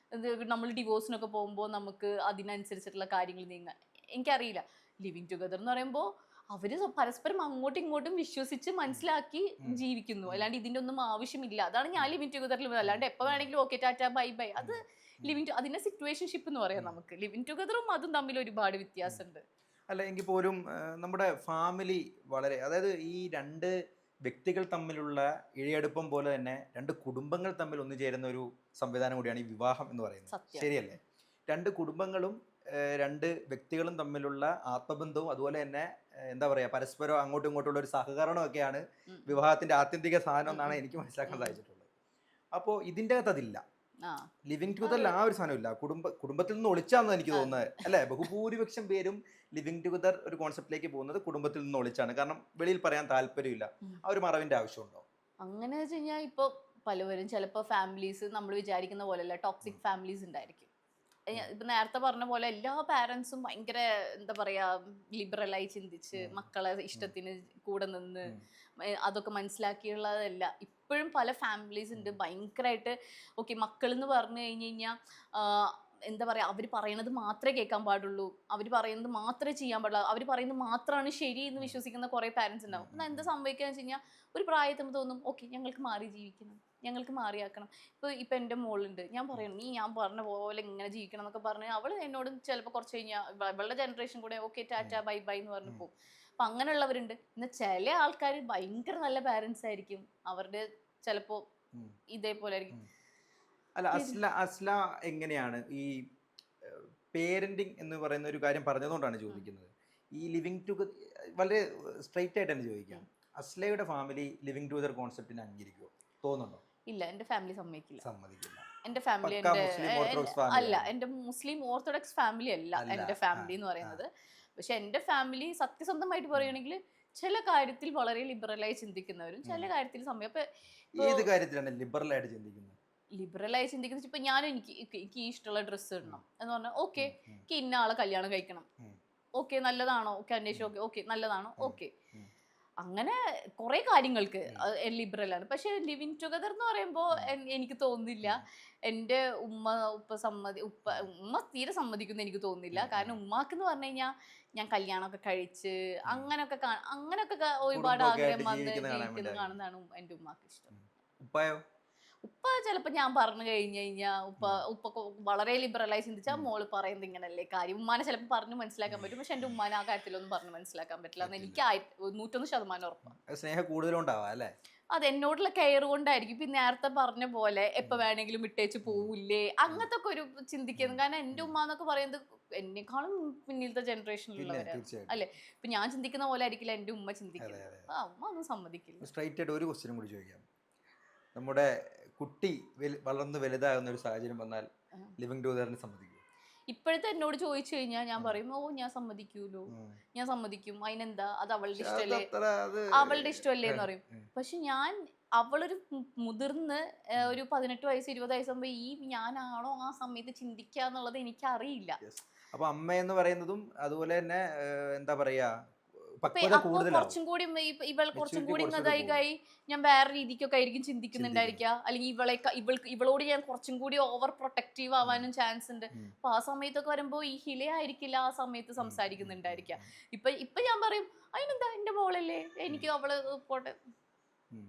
നമ്മൾ ഡിവോഴ്സിനൊക്കെ പോകുമ്പോൾ നമുക്ക് അതിനനുസരിച്ചിട്ടുള്ള കാര്യങ്ങൾ നീങ്ങാൻ. എനിക്കറിയില്ല. ലിവിങ് ടുഗദർ എന്ന് പറയുമ്പോൾ അവര് പരസ്പരം അങ്ങോട്ടും ഇങ്ങോട്ടും വിശ്വസിച്ച് മനസ്സിലാക്കി ജീവിക്കുന്നു. അല്ലാണ്ട് ഇതിന്റെ ഒന്നും ആവശ്യമില്ല. അതാണ് ഞാൻ ലിവിങ് ടുഗദറിൽ. അല്ലാണ്ട് എപ്പോ വേണമെങ്കിലും ഓക്കെ ടാറ്റ ബൈ ബൈ, അത് അതിന്റെ സിറ്റുവേഷൻഷിപ്പ് എന്ന് പറയാം. നമുക്ക് ലിവിങ് ടുഗദറും അതും തമ്മിൽ ഒരുപാട് വ്യത്യാസമുണ്ട്. അല്ല, എങ്കിൽ പോലും നമ്മുടെ ഫാമിലി വളരെ, അതായത് ഈ രണ്ട് വ്യക്തികൾ തമ്മിലുള്ള ഇഴയടുപ്പം പോലെ തന്നെ രണ്ട് കുടുംബങ്ങൾ തമ്മിൽ ഒന്നുചേരുന്ന ഒരു സംവിധാനം കൂടിയാണ് ഈ വിവാഹം എന്ന് പറയുന്നത്. ശരിയല്ലേ? രണ്ട് കുടുംബങ്ങളും രണ്ട് വ്യക്തികളും തമ്മിലുള്ള ആത്മബന്ധവും അതുപോലെ തന്നെ എന്താ പറയുക പരസ്പരം അങ്ങോട്ടും ഇങ്ങോട്ടുള്ള ഒരു സഹകരണമൊക്കെയാണ് വിവാഹത്തിന്റെ ആത്യന്തിക സാധനം എന്നാണ് എനിക്ക് മനസ്സിലാക്കാൻ സാധിച്ചിട്ടുള്ളത്. അപ്പോൾ ഇതിൻ്റെ അകത്ത് അതില്ല. ലിവിങ് ടുഗദറിൽ ആ ഒരു സാധനം ഇല്ല. കുടുംബത്തിൽ നിന്ന് ഒളിച്ചാന്ന് എനിക്ക് തോന്നുന്നത് അല്ലെ? ബഹുഭൂരിപക്ഷം പേരും ലിവിങ് ടുഗദർ ഒരു കോൺസെപ്റ്റിലേക്ക് പോകുന്നത് കുടുംബത്തിൽ നിന്ന് ഒളിച്ചാണ്. കാരണം വെളിയിൽ പറയാൻ താല്പര്യമില്ല. ആ ഒരു മറവിന്റെ ആവശ്യമുണ്ടോ? അങ്ങനെ വെച്ച് കഴിഞ്ഞാൽ ഇപ്പൊ പലവരും ചിലപ്പോൾ ഫാമിലീസ് നമ്മൾ വിചാരിക്കുന്ന പോലെയല്ല, ടോക്സിക് ഫാമിലീസ് ഉണ്ടായിരിക്കും. ഇപ്പൊ നേരത്തെ പറഞ്ഞ പോലെ എല്ലാ പാരന്റ്സും ഭയങ്കര എന്താ പറയാ ലിബറലായി ചിന്തിച്ച് മക്കളെ ഇഷ്ടത്തിന് കൂടെ നിന്ന് അതൊക്കെ മനസ്സിലാക്കിയുള്ളതല്ല. ഇപ്പോഴും പല ഫാമിലീസ് ഉണ്ട് ഭയങ്കരമായിട്ട് ഓക്കെ മക്കൾ എന്ന് പറഞ്ഞു കഴിഞ്ഞ് കഴിഞ്ഞാൽ എന്താ പറയാ അവർ പറയുന്നത് മാത്രമേ കേൾക്കാൻ പാടുള്ളൂ, അവർ പറയുന്നത് മാത്രമേ ചെയ്യാൻ പാടുള്ളൂ, അവർ പറയുന്നത് മാത്രമാണ് ശരി എന്ന് വിശ്വസിക്കുന്ന കുറെ പാരന്റ്സ് ഉണ്ടാവും. എന്നാൽ എന്താ സംഭവിക്കുക വെച്ച് കഴിഞ്ഞാൽ ഒരു പ്രായത്തിൽ തോന്നും ഓക്കെ ഞങ്ങൾക്ക് മാറി ജീവിക്കണം, ഞങ്ങൾക്ക് മാറിയാക്കണം. ഇപ്പൊ എൻ്റെ മോളുണ്ട്, ഞാൻ പറയണം നീ ഞാൻ പറഞ്ഞ പോലെ ഇങ്ങനെ ജീവിക്കണം എന്നൊക്കെ പറഞ്ഞ് അവൾ എന്നോട് ചിലപ്പോൾ കുറച്ച് കഴിഞ്ഞാൽ അവളുടെ ജനറേഷൻ കൂടെ ഓക്കെ ടാറ്റ ബൈ ബൈ എന്ന് പറഞ്ഞു പോകും. അപ്പൊ അങ്ങനെയുള്ളവരുണ്ട്. എന്നാൽ ചില ആൾക്കാർ ഭയങ്കര നല്ല പാരന്റ്സ് ആയിരിക്കും, അവരുടെ ചിലപ്പോ ഇതേപോലെ ആയിരിക്കും. അല്ല അസ്ല എങ്ങനെയാണ് ഈ പേരന്റിങ് എന്ന് പറയുന്ന ഒരു കാര്യം പറഞ്ഞതുകൊണ്ടാണ് ചോദിക്കുന്നത്. ഈ ലിവിങ് ടുഗദർ വളരെ സ്ട്രൈറ്റ് ആയിട്ട് തന്നെ ചോദിക്കാം, അസ്ലയുടെ ഫാമിലി ലിവിങ് ടുഗദർ കോൺസെപ്റ്റിനെ അംഗീകരിക്കുമോ തോന്നുന്നുണ്ടോ? ഇല്ല, എന്റെ ഫാമിലി സമ്മതിക്കില്ല. എന്റെ ഫാമിലി അല്ല, എന്റെ മുസ്ലിം ഓർത്തഡോക്സ് ഫാമിലി അല്ല എന്റെ ഫാമിലി എന്ന് പറയുന്നത്. പക്ഷെ എന്റെ ഫാമിലി സത്യസന്ധമായിട്ട് പറയുകയാണെങ്കിൽ ചില കാര്യത്തിൽ വളരെ ലിബറലായി ചിന്തിക്കുന്നവരും ചില കാര്യത്തിൽ ഏത് കാര്യത്തിലാണ് ലിബറലായിട്ട് ചിന്തിക്കുന്നത്? ലിബറലായി ചിന്തിക്കുന്നത് ഇപ്പൊ ഞാൻ എനിക്ക് ഇഷ്ടമുള്ള ഡ്രസ്സ് ഇടണം എന്ന് പറഞ്ഞാൽ ഓക്കെ, എനിക്ക് ഇന്ന ആളെ കല്യാണം കഴിക്കണം, ഓക്കെ നല്ലതാണോ, ഓക്കെ അന്വേഷിച്ചു, ഓക്കെ നല്ലതാണോ, ഓക്കെ അങ്ങനെ കുറെ കാര്യങ്ങൾക്ക് ലിബറലാണ്. പക്ഷെ ലിവിങ് ടുഗദർ എന്ന് പറയുമ്പോൾ എനിക്ക് തോന്നുന്നില്ല എൻ്റെ ഉമ്മ തീരെ സമ്മതിക്കുന്ന എനിക്ക് തോന്നുന്നില്ല. കാരണം ഉമ്മാക്ക് എന്ന് പറഞ്ഞു കഴിഞ്ഞാൽ ഞാൻ കല്യാണമൊക്കെ കഴിച്ച് അങ്ങനെയൊക്കെ ഒരുപാട് ആഗ്രഹം വന്ന് ജീവിക്കുന്നത് കാണുന്നതാണ് എൻ്റെ ഉമ്മാക്ക് ഇഷ്ടം. ഉപ്പ ചിലപ്പോൾ ഞാൻ പറഞ്ഞു കഴിഞ്ഞു കഴിഞ്ഞാൽ ഉപ്പ വളരെ ലിബറലായി ചിന്തിച്ചാൽ മോള് പറയുന്നത് ഇങ്ങനല്ലേ കാര്യം. ഉമ്മാനെ ചിലപ്പോൾ പറഞ്ഞു മനസ്സിലാക്കാൻ പറ്റും, പക്ഷെ എൻ്റെ ഉമ്മാനെ ആ കാര്യത്തിലൊന്നും പറഞ്ഞു മനസ്സിലാക്കാൻ പറ്റില്ല എന്ന് എനിക്ക് 101% ഉറപ്പാണ്. സ്നേഹം കൂടുതലുണ്ടാവാം അല്ലേ? അത് എന്നോടുള്ള കെയർ കൊണ്ടായിരിക്കും. ഇപ്പൊ നേരത്തെ പറഞ്ഞ പോലെ എപ്പോ വേണമെങ്കിലും വിട്ടേച്ച് പോവില്ലേ അങ്ങനത്തെ ഒക്കെ ഒരു ചിന്തിക്കുന്നത്. കാരണം എൻ്റെ ഉമ്മ എന്നൊക്കെ പറയുന്നത് എന്നെക്കാളും പിന്നിലത്തെ ജനറേഷനിലുള്ളവരാണ് അല്ലെ. ഇപ്പൊ ഞാൻ ചിന്തിക്കുന്ന പോലെ ആയിരിക്കില്ല എൻ്റെ ഉമ്മ ചിന്തിക്കുന്നത്. ഉമ്മ ഒന്നും സമ്മതിക്കില്ല. സ്ട്രൈറ്റ് ആയിട്ട് ഒരു ക്വസ്റ്റ്യനും കൂടി ചോദിക്കാം. നമ്മുടെ കുട്ടി വളർന്ന് വലുതാകുന്ന ഒരു സാഹചര്യം വന്നാൽ ലിവിങ് ടുഗദറിന് സമ്മതിക്കും? ഇപ്പോഴത്തെ എന്നോട് ചോദിച്ചു കഴിഞ്ഞാൽ ഞാൻ പറയും ഓ ഞാൻ സമ്മതിക്കൂലോ, ഞാൻ സമ്മതിക്കും, അതിനെന്താ, അത് അവളുടെ ഇഷ്ടമല്ലേ, അവളുടെ ഇഷ്ടമല്ലേ എന്ന് പറയും. പക്ഷെ ഞാൻ അവളൊരു മുതിർന്ന് ഒരു 18 വയസ്സ് 20 വയസ്സാകുമ്പോ ഞാനാണോ ആ സമയത്ത് ചിന്തിക്കുക എന്നുള്ളത് എനിക്കറിയില്ല. അപ്പൊ അമ്മ എന്ന് പറയുന്നതും അതുപോലെ തന്നെ എന്താ പറയാ കുറച്ചും കൂടി ഇവൾ കുറച്ചും കൂടി ഇതായി ഞാൻ വേറെ രീതിക്കൊക്കെ ആയിരിക്കും ചിന്തിക്കുന്നുണ്ടായിരിക്കുക. അല്ലെങ്കിൽ ഇവളോട് ഞാൻ കുറച്ചും കൂടി ഓവർ പ്രൊട്ടക്റ്റീവ് ആവാനും ചാൻസ് ഉണ്ട്. അപ്പൊ ആ സമയത്തൊക്കെ വരുമ്പോ ഈ ഹിലയായിരിക്കില്ല ആ സമയത്ത് സംസാരിക്കുന്നുണ്ടായിരിക്കുക. ഇപ്പൊ ഞാൻ പറയും അതിനെന്താ എന്റെ മോളല്ലേ, എനിക്ക് അവള് പോട്ടെ.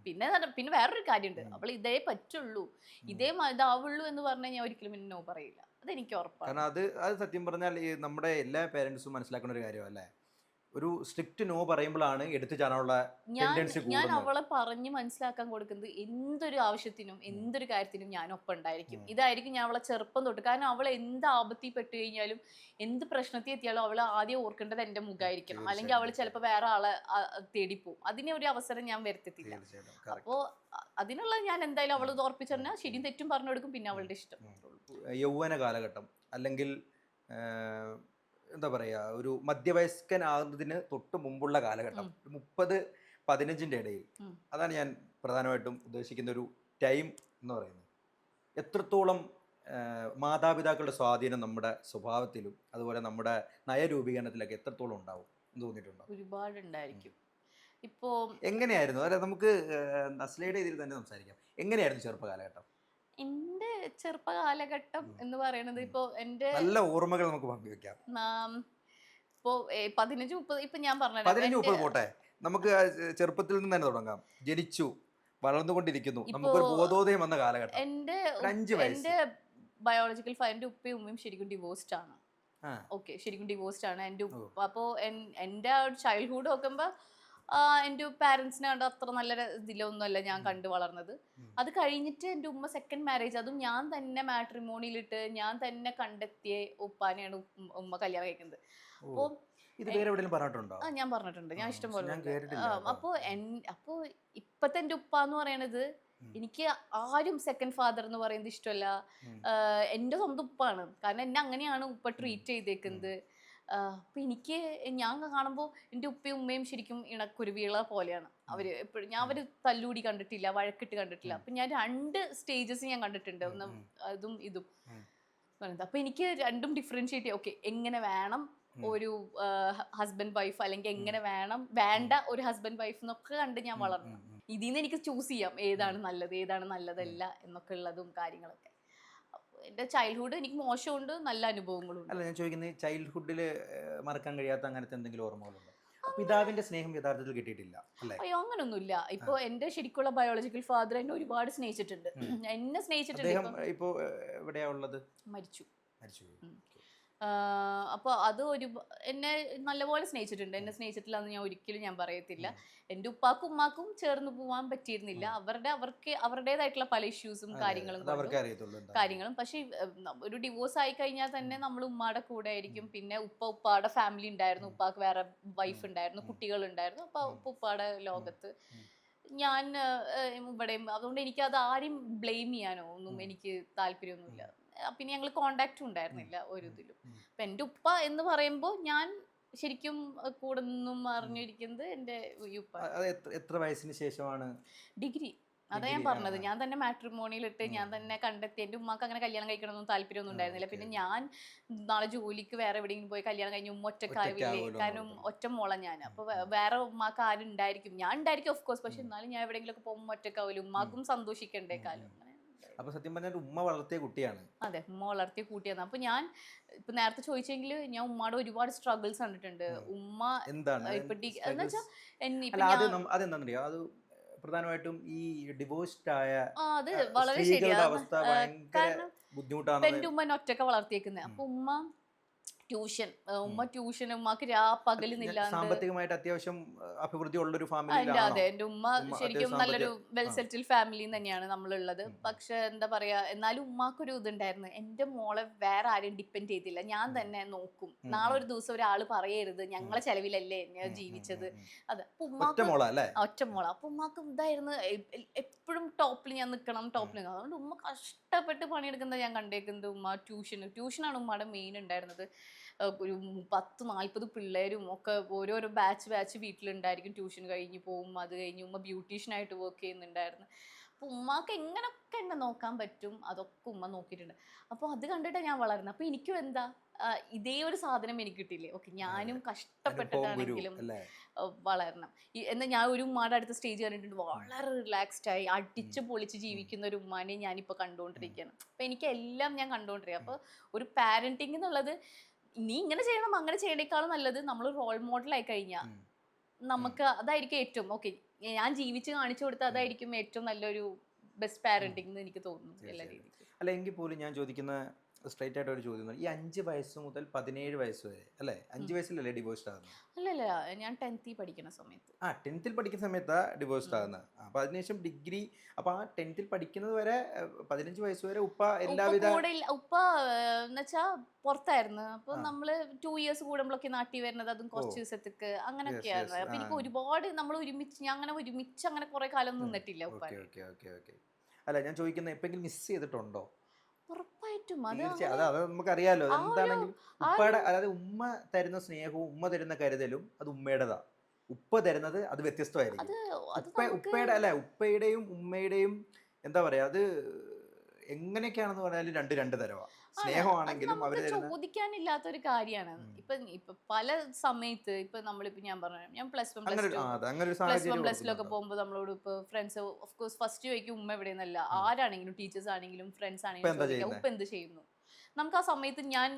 പിന്നെ വേറൊരു കാര്യമുണ്ട്, അവൾ ഇതേ പറ്റുള്ളൂ, ഇതേ ഇതാവുള്ളൂ എന്ന് പറഞ്ഞാൽ ഞാൻ ഒരിക്കലും നോ പറയില്ല. അതെനിക്ക് ഉറപ്പാണ്. കാരണം അത് സത്യം പറഞ്ഞാൽ നമ്മുടെ എല്ലാ പേരൻസും മനസ്സിലാക്കുന്ന ഒരു കാര്യമല്ലേ. ഒരു സ്ട്രിക്റ്റ് നോ പറയുമ്പോഴാണ് എടുത്തു ചാടാനുള്ള ടെൻഡൻസി കൂടുന്നത്. ഞാൻ അവളെ പറഞ്ഞ് മനസ്സിലാക്കാൻ കൊടുക്കുന്നത് എന്തൊരു ആവശ്യത്തിനും എന്തൊരു കാര്യത്തിനും ഞാൻ ഒപ്പം ഉണ്ടായിരിക്കും. ഇതായിരിക്കും ഞാൻ അവളെ ചെറുപ്പം തൊട്ട്. കാരണം അവൾ എന്ത് ആപത്തിൽ പെട്ട് കഴിഞ്ഞാലും എന്ത് പ്രശ്നത്തിൽ എത്തിയാലും അവൾ ആദ്യം ഓർക്കേണ്ടത് എൻ്റെ മുഖമായിരിക്കണം. അല്ലെങ്കിൽ അവൾ ചിലപ്പോൾ വേറെ ആളെ തേടിപ്പോവും. അതിനെ ഒരു അവസരം ഞാൻ വരുത്തില്ല. അപ്പോൾ അതിനുള്ള ഞാൻ എന്തായാലും അവൾ ഓർപ്പിച്ചു പറഞ്ഞാൽ ശരിയും തെറ്റും പറഞ്ഞു കൊടുക്കും. പിന്നെ അവളുടെ ഇഷ്ടം. യൗവന കാലഘട്ടം അല്ലെങ്കിൽ എന്താ പറയുക ഒരു മധ്യവയസ്കനാകുന്നതിന് തൊട്ട് മുമ്പുള്ള കാലഘട്ടം 30-15 ഇടയിൽ, അതാണ് ഞാൻ പ്രധാനമായിട്ടും ഉദ്ദേശിക്കുന്ന ഒരു ടൈം എന്ന് പറയുന്നത്. എത്രത്തോളം മാതാപിതാക്കളുടെ സ്വാധീനം നമ്മുടെ സ്വഭാവത്തിലും അതുപോലെ നമ്മുടെ നയരൂപീകരണത്തിലൊക്കെ എത്രത്തോളം ഉണ്ടാവും എന്ന് തോന്നിയിട്ടുണ്ടോ? ഒരുപാടുണ്ടായിരിക്കും. ഇപ്പോ എങ്ങനെയായിരുന്നു അല്ലെ, നമുക്ക് അസ്ലയുടെ ഇതിൽ തന്നെ സംസാരിക്കാം. എങ്ങനെയായിരുന്നു ചെറുപ്പകാലഘട്ടം? എന്റെ ചെറുപ്പകാലഘട്ടം എന്ന് പറയുന്നത് ഇപ്പൊ എന്റെ നല്ല ഓർമ്മകൾ നമുക്ക് പങ്കുവെക്കാം. ഇപ്പോ 15-30 ഇപ്പൊ ഞാൻ പറഞ്ഞ 15-30 പോട്ടെ, നമുക്ക് ചെറുപ്പത്തിൽ നിന്ന് തന്നെ തുടങ്ങാം. ജനിച്ചു വളർന്നുകൊണ്ടിരിക്കുന്നു, നമുക്കൊരു ബോധോദയം വന്ന കാലഘട്ടം. എന്റെ ബയോളജിക്കൽ എന്റെ ഉപ്പയും ഉമ്മയും ശരിക്കും ഡിവോഴ്സ്ഡ് ആണ്. ഓക്കെ, ശരിക്കും ഡിവോഴ്സ്ഡ് ആണ് എന്റെ ഉപ്പ. അപ്പോ എന്റെ ചൈൽഡ്ഹുഡ് നോക്കുമ്പോ എൻ്റെ പാരൻസിനെ കണ്ട് അത്ര നല്ല ഇതിലൊന്നുമല്ല ഞാൻ കണ്ടു വളർന്നത്. അത് കഴിഞ്ഞിട്ട് എൻ്റെ ഉമ്മ സെക്കൻഡ് മാരേജ്, അതും ഞാൻ തന്നെ മാട്രിമോണിയിലിട്ട് ഞാൻ തന്നെ കണ്ടെത്തിയ ഉപ്പാനെയാണ് ഉമ്മ കല്യാണം കഴിക്കുന്നത്. അപ്പോൾ ഞാൻ പറഞ്ഞിട്ടുണ്ട്, ഞാൻ ഇഷ്ടംപോലെ. അപ്പോ ഇപ്പത്തെ എൻ്റെ ഉപ്പ എന്ന് പറയണത് എനിക്ക് ആരും സെക്കൻഡ് ഫാദർ എന്ന് പറയുന്നത് ഇഷ്ടമല്ല. എൻ്റെ സ്വന്തം ഉപ്പാണ്. കാരണം എന്നെ അങ്ങനെയാണ് ഉപ്പ ട്രീറ്റ് ചെയ്തേക്കുന്നത്. അപ്പൊ എനിക്ക് ഞാൻ കാണുമ്പോൾ എൻ്റെ ഉപ്പയും ഉമ്മയും ശരിക്കും ഇണക്കുരുവികളെ പോലെയാണ് അവര് എപ്പോഴും. ഞാൻ അവര് തല്ലൂടി കണ്ടിട്ടില്ല, വഴക്കിട്ട് കണ്ടിട്ടില്ല. അപ്പൊ ഞാൻ 2 സ്റ്റേജസ് ഞാൻ കണ്ടിട്ടുണ്ട്, ഒന്ന് അതും ഇതും. പറയുന്നത്. അപ്പൊ എനിക്ക് രണ്ടും ഡിഫറൻഷിയേറ്റ് ചെയ്യാം. ഓക്കെ, എങ്ങനെ വേണം ഒരു ഹസ്ബൻഡ് വൈഫ്, അല്ലെങ്കിൽ എങ്ങനെ വേണം വേണ്ട ഒരു ഹസ്ബൻഡ് വൈഫ് എന്നൊക്കെ കണ്ട് ഞാൻ വളർന്നു. ഇതിൽ നിന്ന് എനിക്ക് ചൂസ് ചെയ്യാം ഏതാണ് നല്ലത്, ഏതാണ് നല്ലതല്ല എന്നൊക്കെ ഉള്ളതും കാര്യങ്ങളൊക്കെ. അപ്പോൾ എൻ്റെ ചൈൽഡ്ഹുഡ് എനിക്ക് മോശമുണ്ട്, നല്ല അനുഭവങ്ങളും ഉണ്ട്. അല്ല, ഞാൻ ചോദിക്കുന്നത് ചൈൽഡ്ഹുഡിൽ മറക്കാൻ കഴിയാത്ത അങ്ങനത്തെ എന്തെങ്കിലും ഓർമ്മകളുണ്ടോ? പിതാവിന്റെ സ്നേഹം യഥാർത്ഥത്തിൽ കിട്ടിയിട്ടില്ല അല്ലേ? അയ്യോ, അങ്ങനൊന്നുമില്ല. ഇപ്പൊ എന്റെ ശരിക്കുള്ള ബയോളജിക്കൽ ഫാദർ എന്നെ ഒരുപാട് സ്നേഹിച്ചിട്ടുണ്ട്. എന്നെ സ്നേഹിച്ചിട്ടുണ്ട്. അദ്ദേഹം ഇപ്പോ എവിടെയാ ഉള്ളത്? മരിച്ചു. മരിച്ചു. അപ്പോൾ അത് എന്നെ നല്ലപോലെ സ്നേഹിച്ചിട്ടുണ്ട്. എന്നെ സ്നേഹിച്ചിട്ടില്ല എന്ന് ഞാൻ ഒരിക്കലും ഞാൻ പറയത്തില്ല. എൻ്റെ ഉപ്പാക്കും ഉമ്മാക്കും ചേർന്ന് പോകാൻ പറ്റിയിരുന്നില്ല. അവരുടേതായിട്ടുള്ള പല ഇഷ്യൂസും കാര്യങ്ങളും. പക്ഷെ ഒരു ഡിവോഴ്സ് ആയി കഴിഞ്ഞാൽ തന്നെ നമ്മൾ ഉമ്മാടെ കൂടെ ആയിരിക്കും. പിന്നെ ഉപ്പാടെ ഫാമിലി ഉണ്ടായിരുന്നു, ഉപ്പാക്ക് വേറെ വൈഫ് ഉണ്ടായിരുന്നു, കുട്ടികളുണ്ടായിരുന്നു. അപ്പൊ ഉപ്പാടെ ലോകത്ത് ഞാൻ ഇവിടെയും. അതുകൊണ്ട് എനിക്ക് അത് ആരെയും ബ്ലെയിം ചെയ്യാനോ ഒന്നും എനിക്ക് താല്പര്യമൊന്നുമില്ല. പിന്നെ ഞങ്ങൾ കോണ്ടാക്റ്റും ഉണ്ടായിരുന്നില്ല ഒരു ഇതിലും. അപ്പൊ എൻ്റെ ഉപ്പ എന്ന് പറയുമ്പോൾ ഞാൻ ശരിക്കും കൂടെ നിന്നും അറിഞ്ഞിരിക്കുന്നത് എൻ്റെ ഉപ്പ. എത്ര വയസ്സിന് ശേഷമാണ്? ഡിഗ്രി. അതാ ഞാൻ പറഞ്ഞത്, ഞാൻ തന്നെ മാട്രിമോണിയിലിട്ട് ഞാൻ തന്നെ കണ്ടെത്തി. എൻ്റെ ഉമ്മാക്ക് അങ്ങനെ കല്യാണം കഴിക്കണമെന്നും താല്പര്യമൊന്നും ഉണ്ടായിരുന്നില്ല. പിന്നെ ഞാൻ നാളെ ജോലിക്ക് വേറെ എവിടെയെങ്കിലും പോയി കല്യാണം കഴിഞ്ഞ് ഉമ്മ ഒറ്റക്കാവില്ലേ, കാരണം ഒറ്റ മോള ഞാൻ. അപ്പൊ വേറെ ഉമ്മാക്ക് ആരും ഉണ്ടായിരിക്കും, ഞാൻ ഉണ്ടായിരിക്കും ഓഫ് കോഴ്സ്. പക്ഷെ എന്നാലും ഞാൻ എവിടെയെങ്കിലും ഒക്കെ പോകുമ്പോൾ ഒറ്റക്കാവില്ല, ഉമ്മാക്കും സന്തോഷിക്കണ്ടേ കാലം. അപ്പൊ സത്യം പറഞ്ഞാൽ ഉമ്മ വളർത്തിയ കുട്ടിയാണ്. അതെ, ഉമ്മ വളർത്തിയ കുട്ടിയാണ്. അപ്പൊ ഞാൻ ഇപ്പൊ നേരത്തെ ചോദിച്ചെങ്കിൽ ഞാൻ ഉമ്മയുടെ ഒരുപാട് സ്ട്രഗിൾസ് കണ്ടിട്ടുണ്ട്. ഉമ്മ എന്താണ് അതെന്താണെന്നറിയോ? അത് പ്രധാനമായിട്ടും ഈ ഡിവോഴ്സ്ഡ് ആയ അത് വളരെ ശരിയാണ്. അവസ്ഥ ഭയങ്കര ബുദ്ധിമുട്ടാണ്. എന്റെ ഉമ്മ ഒറ്റക്ക് വളർത്തിയേക്കുന്നത്. അപ്പൊ ഉമ്മ ട്യൂഷൻ ഉമ്മക്ക് പകലിന്നില്ലാണ്ട് സാമ്പത്തികമായിട്ട് അത്യാവശ്യം അഭിവൃദ്ധി ഉള്ളൊരു ഫാമിലി. അതെ, എന്റെ ഉമ്മ ശരിക്കും നല്ലൊരു വെൽ സെറ്റിൽഡ് ഫാമിലി തന്നെയാണ് നമ്മളുള്ളത്. പക്ഷെ എന്താ പറയാ, എന്നാലും ഉമ്മാക്കൊരു ഇതുണ്ടായിരുന്നു, എന്റെ മോളെ വേറെ ആരെയും ഡിപ്പെൻഡ് ചെയ്തില്ല, ഞാൻ തന്നെ നോക്കും. നാളെ ഒരു ദിവസം ഒരാള് പറയരുത് ഞങ്ങളെ ചെലവിലല്ലേ ഞാൻ ജീവിച്ചത്. അതെ, ഒറ്റ മോള. അപ്പൊ ഉമ്മാക്ക് ഇതായിരുന്നു, എപ്പോഴും ടോപ്പിൽ ഞാൻ നിൽക്കണം, ടോപ്പിൽ നിൽക്കണം. അതുകൊണ്ട് ഉമ്മ കഷ്ടപ്പെട്ട് പണിയെടുക്കുന്നത് ഞാൻ കണ്ടേക്കുന്നത്. ഉമ്മ ട്യൂഷനാണ് ഉമ്മയുടെ മെയിൻ ഉണ്ടായിരുന്നത്. ഒരു 10-40 പിള്ളേരും ഒക്കെ ഓരോരോ ബാച്ച് വീട്ടിലുണ്ടായിരിക്കും. ട്യൂഷൻ കഴിഞ്ഞ് പോവും. അത് കഴിഞ്ഞ് ഉമ്മ ബ്യൂട്ടീഷ്യനായിട്ട് വർക്ക് ചെയ്യുന്നുണ്ടായിരുന്നു. അപ്പോൾ ഉമ്മാക്ക് എങ്ങനെയൊക്കെ എന്നെ നോക്കാൻ പറ്റും അതൊക്കെ ഉമ്മ നോക്കിയിട്ടുണ്ട്. അപ്പോൾ അത് കണ്ടിട്ടാണ് ഞാൻ വളർന്നത്. അപ്പോൾ എനിക്കും എന്താ ഇതേ ഒരു സാധനം എനിക്ക് കിട്ടില്ലേ, ഓക്കെ ഞാനും കഷ്ടപ്പെട്ടിട്ടാണെങ്കിലും വളരണം. എന്നാൽ ഞാൻ ഒരു ഉമ്മയുടെ അടുത്ത സ്റ്റേജ് കണ്ടിട്ടുണ്ട്, വളരെ റിലാക്സ്ഡ് ആയി അടിച്ച് പൊളിച്ച് ജീവിക്കുന്ന ഒരു ഉമ്മാനെ ഞാനിപ്പോൾ കണ്ടുകൊണ്ടിരിക്കുകയാണ്. അപ്പോൾ എനിക്കെല്ലാം ഞാൻ കണ്ടുകൊണ്ടിരിക്കുക. അപ്പോൾ ഒരു പാരൻറ്റിങ് എന്നുള്ളത് നീ ഇങ്ങനെ ചെയ്യണം അങ്ങനെ ചെയ്യണേക്കാളും നല്ലത് നമ്മൾ റോൾ മോഡലായി കഴിഞ്ഞാൽ നമുക്ക് അതായിരിക്കും ഏറ്റവും ഓക്കെ. ഞാൻ ജീവിച്ച് കാണിച്ചു കൊടുത്താൽ അതായിരിക്കും ഏറ്റവും നല്ലൊരു ബെസ്റ്റ് പാരന്റിംഗ് എന്ന് എനിക്ക് തോന്നുന്നു എല്ലാ രീതിക്കും. അല്ല, എങ്കിൽ പോലും ഞാൻ ചോദിക്കുന്ന സ്ട്രൈറ്റ് ആയിട്ട് ഒരു ചോദ്യം, ഈ 5 വയസ്സ് മുതൽ 17 വയസ്സ് വരെ അല്ലേ? 5 വയസ്സിലല്ലേ ഡിവോഴ്സ്ഡ് ആകുന്നത്? അല്ലല്ല, ഞാൻ 10th പഠിക്കുന്ന സമയത്ത്. 10th പഠിക്കുന്ന സമയത്താണ് ഡിവോഴ്സ്ഡ് ആകുന്നത്. അപ്പൊ അതിനുശേഷം ഡിഗ്രി. അപ്പൊ ആ 10th പഠിക്കുന്നത് വരെ 15 വയസ്സ് വരെ ഉപ്പ എല്ലാവിധ ഉപ്പ എന്നുവെച്ചാ പുറത്തായിരുന്നു. അപ്പൊ നമ്മള് 2 years കൂടുമ്പോഴൊക്കെ നാട്ടിൽ വരുന്നത്, അതും കുറച്ച് ദിവസത്തേക്ക് അങ്ങനെയൊക്കെയാണ്. അപ്പൊ എനിക്ക് ഒരുപാട് നമ്മൾ ഒരുമിച്ച് അങ്ങനെ കുറെ കാലം നിന്നിട്ടില്ല ഉപ്പ. അല്ല, ഞാൻ ചോദിക്കുന്നത് എപ്പോഴെങ്കിലും മിസ് ചെയ്തിട്ടുണ്ടോ? ഉറപ്പായിട്ടും. അത് നമുക്കറിയാലോ എന്താണെങ്കിലും ഉപ്പയുടെ, അതായത് ഉമ്മ തരുന്ന സ്നേഹവും ഉമ്മ തരുന്ന കരുതലും അത് ഉമ്മയുടേതാ. ഉപ്പ തരുന്നത് അത് വ്യത്യസ്തമായിരിക്കും. ഉപ്പയുടെയും ഉമ്മയുടെയും എന്താ പറയാ, അത് എങ്ങനെയൊക്കെയാണെന്ന് പറഞ്ഞാലും രണ്ട് തരവാ. സ്നേഹമാണെങ്കിലും അവര് ചോദിക്കാനില്ലാത്തൊരു കാര്യമാണ്. ഇപ്പൊ പല സമയത്ത് ഇപ്പൊ നമ്മളിപ്പോ ഞാൻ പറഞ്ഞു, ഞാൻ +1+2 പോകുമ്പോൾ നമ്മളോട് ഇപ്പൊ ഫ്രണ്ട്സ് ഓഫ് കോഴ്സ് ഫസ്റ്റ് ചോദിക്കും ഉമ്മ എവിടെയെന്നല്ല, ആരാണെങ്കിലും ടീച്ചേഴ്സ് ആണെങ്കിലും ഫ്രണ്ട്സ് ആണെങ്കിലും ഉപ്പ എന്ത് ചെയ്യുന്നു. നമുക്ക് ആ സമയത്ത് ഞാൻ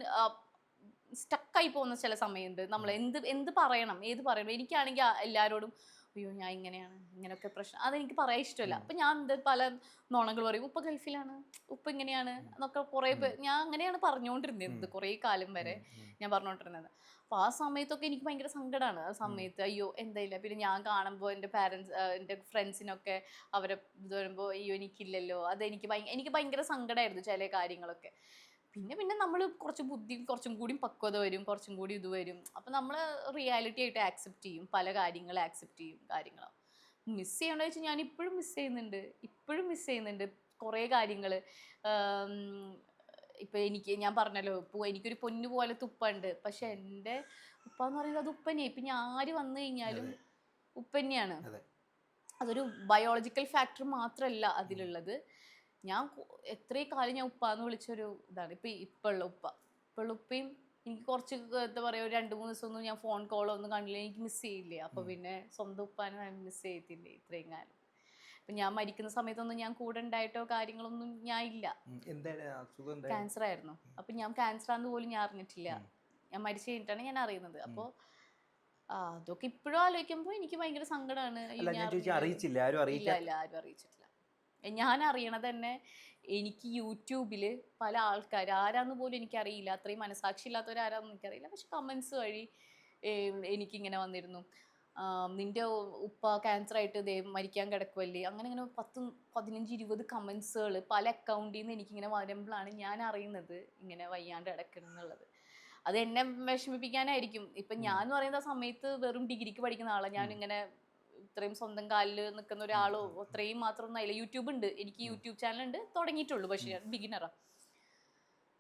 സ്റ്റക്കായി പോകുന്ന ചില സമയമുണ്ട്. നമ്മൾ എന്ത് പറയണം, ഏത് പറയണം. എനിക്കാണെങ്കിൽ എല്ലാവരോടും അയ്യോ ഞാൻ ഇങ്ങനെയൊക്കെ പ്രശ്നം, അതെനിക്ക് പറയാൻ ഇഷ്ടമല്ല. അപ്പം ഞാൻ പല നുണകൾ പറയും. ഉപ്പ ഗൾഫിലാണ്, ഉപ്പ ഇങ്ങനെയാണ് എന്നൊക്കെ കുറേ ഞാൻ അങ്ങനെയാണ് പറഞ്ഞുകൊണ്ടിരുന്നത് കുറേ കാലം വരെ ഞാൻ പറഞ്ഞുകൊണ്ടിരുന്നത്. അപ്പോൾ ആ സമയത്തൊക്കെ എനിക്ക് ഭയങ്കര സങ്കടമാണ്. ആ സമയത്ത് അയ്യോ എന്തായില്ല. പിന്നെ ഞാൻ കാണുമ്പോൾ എൻ്റെ എൻ്റെ ഫ്രണ്ട്സിനൊക്കെ അവരെ ഇത് വരുമ്പോൾ അയ്യോ എനിക്കില്ലല്ലോ, എനിക്ക് ഭയങ്കര സങ്കടമായിരുന്നു ചില കാര്യങ്ങളൊക്കെ. പിന്നെ നമ്മൾ കുറച്ചും കൂടി പക്വത വരും, കുറച്ചും കൂടി ഇത് വരും. അപ്പം നമ്മൾ റിയാലിറ്റി ആയിട്ട് ആക്സെപ്റ്റ് ചെയ്യും, പല കാര്യങ്ങൾ ആക്സെപ്റ്റ് ചെയ്യും. കാര്യങ്ങൾ മിസ് ചെയ്യണമെന്ന് വെച്ചാൽ ഞാൻ ഇപ്പോഴും മിസ് ചെയ്യുന്നുണ്ട് കുറേ കാര്യങ്ങൾ. ഇപ്പം ഞാൻ പറഞ്ഞല്ലോ, എനിക്കൊരു പൊന്നു പോലത്തെ ഉപ്പ ഉണ്ട്. പക്ഷെ എൻ്റെ ഉപ്പ എന്ന് പറയുന്നത് അത് ഉപ്പനെയാണ്. ഇപ്പം ഞാൻ ആര് വന്നു കഴിഞ്ഞാലും ഉപ്പന്നെയാണ്. അതൊരു ബയോളജിക്കൽ ഫാക്ടർ മാത്രമല്ല അതിലുള്ളത്. ഞാൻ എത്രയും കാലം ഞാൻ ഉപ്പാന്ന് വിളിച്ചൊരു ഇതാണ്. ഇപ്പുള്ള ഉപ്പയും എനിക്ക് കുറച്ച് എന്താ പറയുക, ഒരു 2-3 ദിവസമൊന്നും ഞാൻ ഫോൺ കോളോ ഒന്നും കണ്ടില്ല, എനിക്ക് മിസ് ചെയ്യില്ലേ. അപ്പോൾ പിന്നെ സ്വന്തം ഉപ്പാനെ ഞാൻ മിസ് ചെയ്യത്തില്ലേ ഇത്രയും കാലം. അപ്പം ഞാൻ മരിക്കുന്ന സമയത്തൊന്നും ഞാൻ കൂടെ ഉണ്ടായിട്ടോ കാര്യങ്ങളൊന്നും ഞാൻ ഇല്ല. ക്യാൻസർ ആയിരുന്നു. അപ്പം ഞാൻ ക്യാൻസറാന്ന് പോലും ഞാൻ അറിഞ്ഞിട്ടില്ല. ഞാൻ മരിച്ചു കഴിഞ്ഞിട്ടാണ് ഞാൻ അറിയുന്നത്. അപ്പോൾ അതൊക്കെ ഇപ്പോഴും ആലോചിക്കുമ്പോൾ എനിക്ക് ഭയങ്കര സങ്കടമാണ്. അറിയിച്ചില്ല, ആരും അറിയിച്ചിട്ടില്ല. ഞാൻ അറിയണത് തന്നെ എനിക്ക് യൂട്യൂബിൽ പല ആൾക്കാർ ആരാന്ന് പോലും എനിക്കറിയില്ല, അത്രയും മനസാക്ഷി ഇല്ലാത്തവരാരാന്ന് എനിക്കറിയില്ല, പക്ഷെ കമൻസ് വഴി എനിക്കിങ്ങനെ വന്നിരുന്നു, നിന്റെ ഉപ്പ ക്യാൻസറായിട്ട് മരിക്കാൻ കിടക്കുമല്ലേ, അങ്ങനെ 10-15-20 കമൻസുകൾ പല അക്കൗണ്ടിൽ നിന്ന് എനിക്കിങ്ങനെ വരുമ്പോഴാണ് ഞാൻ അറിയുന്നത് ഇങ്ങനെ വയ്യാണ്ട് കിടക്കണം എന്നുള്ളത്. അത് എന്നെ വിഷമിപ്പിക്കാനായിരിക്കും. ഇപ്പം ഞാൻ എന്ന് പറയുന്ന സമയത്ത് വെറും ഡിഗ്രിക്ക് പഠിക്കുന്ന ആളാണ്. ഞാനിങ്ങനെ ഇത്രയും സ്വന്തം കാലിൽ നിൽക്കുന്ന ഒരാളോ അത്രയും മാത്രമൊന്നും ആയില്ല. യൂട്യൂബ് ഉണ്ട്, എനിക്ക് യൂട്യൂബ് ചാനൽ ഉണ്ട്, തുടങ്ങിയിട്ടുള്ളൂ, പക്ഷേ ഞാൻ ബിഗിനറാണ്.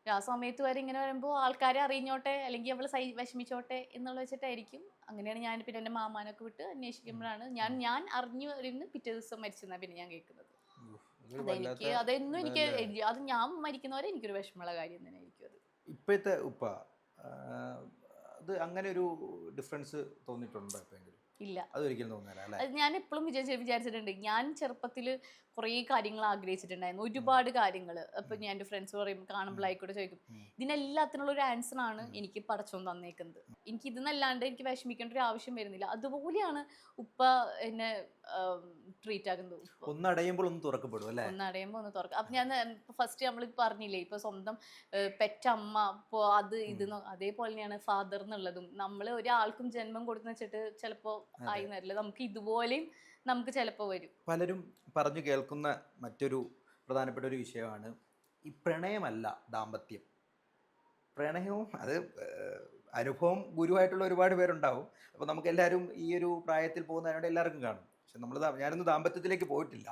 ആ സമയത്ത് വരെ ഇങ്ങനെ വരുമ്പോൾ ആൾക്കാരെ അറിഞ്ഞോട്ടെ അല്ലെങ്കിൽ അവൾ വിഷമിച്ചോട്ടെ എന്നുള്ള വെച്ചിട്ടായിരിക്കും. അങ്ങനെയാണ് ഞാൻ പിന്നെ എൻ്റെ മാമാനൊക്കെ വിട്ട് അന്വേഷിക്കുമ്പോഴാണ് ഞാൻ അറിഞ്ഞു വരുന്ന പിറ്റേ ദിവസം മരിച്ചെന്നാണ് പിന്നെ ഞാൻ കേൾക്കുന്നത്. അതെന്നും എനിക്ക് അത് ഞാൻ മരിക്കുന്നവരെ എനിക്കൊരു വിഷമമുള്ള കാര്യം തന്നെ ആയിരിക്കും അത്. ഇപ്പോഴത്തെ ഉപ്പ അത് അങ്ങനെ ഒരു ഡിഫറൻസ് തോന്നിയിട്ടുണ്ടോ എപ്പോഴെങ്കിലും? ഇല്ല, അതൊരിക്കലും തോന്നില്ല. ഞാൻ എപ്പോഴും വിചാരിച്ചിട്ടുണ്ട്. ഞാൻ ചെറുപ്പത്തിൽ കുറേ കാര്യങ്ങൾ ആഗ്രഹിച്ചിട്ടുണ്ടായിരുന്നു, ഒരുപാട് കാര്യങ്ങൾ. അപ്പം ഞാൻ എൻ്റെ ഫ്രണ്ട്സ് പറയും, കാണുമ്പോഴായിക്കോട്ടെ ചോദിക്കും, ഇതിനെല്ലാത്തിനുള്ള ഒരു ആൻസർ ആണ് എനിക്ക് പടച്ചോൻ തന്നേക്കുന്നത്. എനിക്ക് ഇതെന്നല്ലാണ്ട് എനിക്ക് വിഷമിക്കേണ്ട ഒരു ആവശ്യം വരുന്നില്ല. അതുപോലെയാണ് ഉപ്പ എന്നെ ട്രീറ്റ് ആക്കുന്നത്. ഒന്നടയുമ്പോൾ ഒന്ന് തുറക്കപ്പെടും അല്ലേ? ഒന്നടയുമ്പോൾ ഒന്ന് തുറക്കും. അപ്പം ഞാൻ ഫസ്റ്റ് നമ്മൾ പറഞ്ഞില്ലേ, ഇപ്പോൾ സ്വന്തം പെറ്റമ്മ, ഇപ്പോൾ അത് അതേപോലെ തന്നെയാണ് ഫാദർ എന്നുള്ളതും. നമ്മൾ ഒരാൾക്കും ജന്മം കൊടുത്തെന്ന് വെച്ചിട്ട് ചിലപ്പോൾ ആയി വരില്ല, നമുക്ക് ഇതുപോലെയും നമുക്ക് ചിലപ്പോൾ വരും. പലരും പറഞ്ഞു കേൾക്കുന്ന മറ്റൊരു പ്രധാനപ്പെട്ട ഒരു വിഷയമാണ് ഈ പ്രണയമല്ല ദാമ്പത്യം. പ്രണയവും അത് അനുഭവം ഗുരുവായിട്ടുള്ള ഒരുപാട് പേരുണ്ടാവും. അപ്പോൾ നമുക്കെല്ലാവരും ഈ ഒരു പ്രായത്തിൽ പോകുന്നതിനോട് എല്ലാവർക്കും കാണും. പക്ഷെ ഞാനൊന്നും ദാമ്പത്യത്തിലേക്ക് പോയിട്ടില്ല.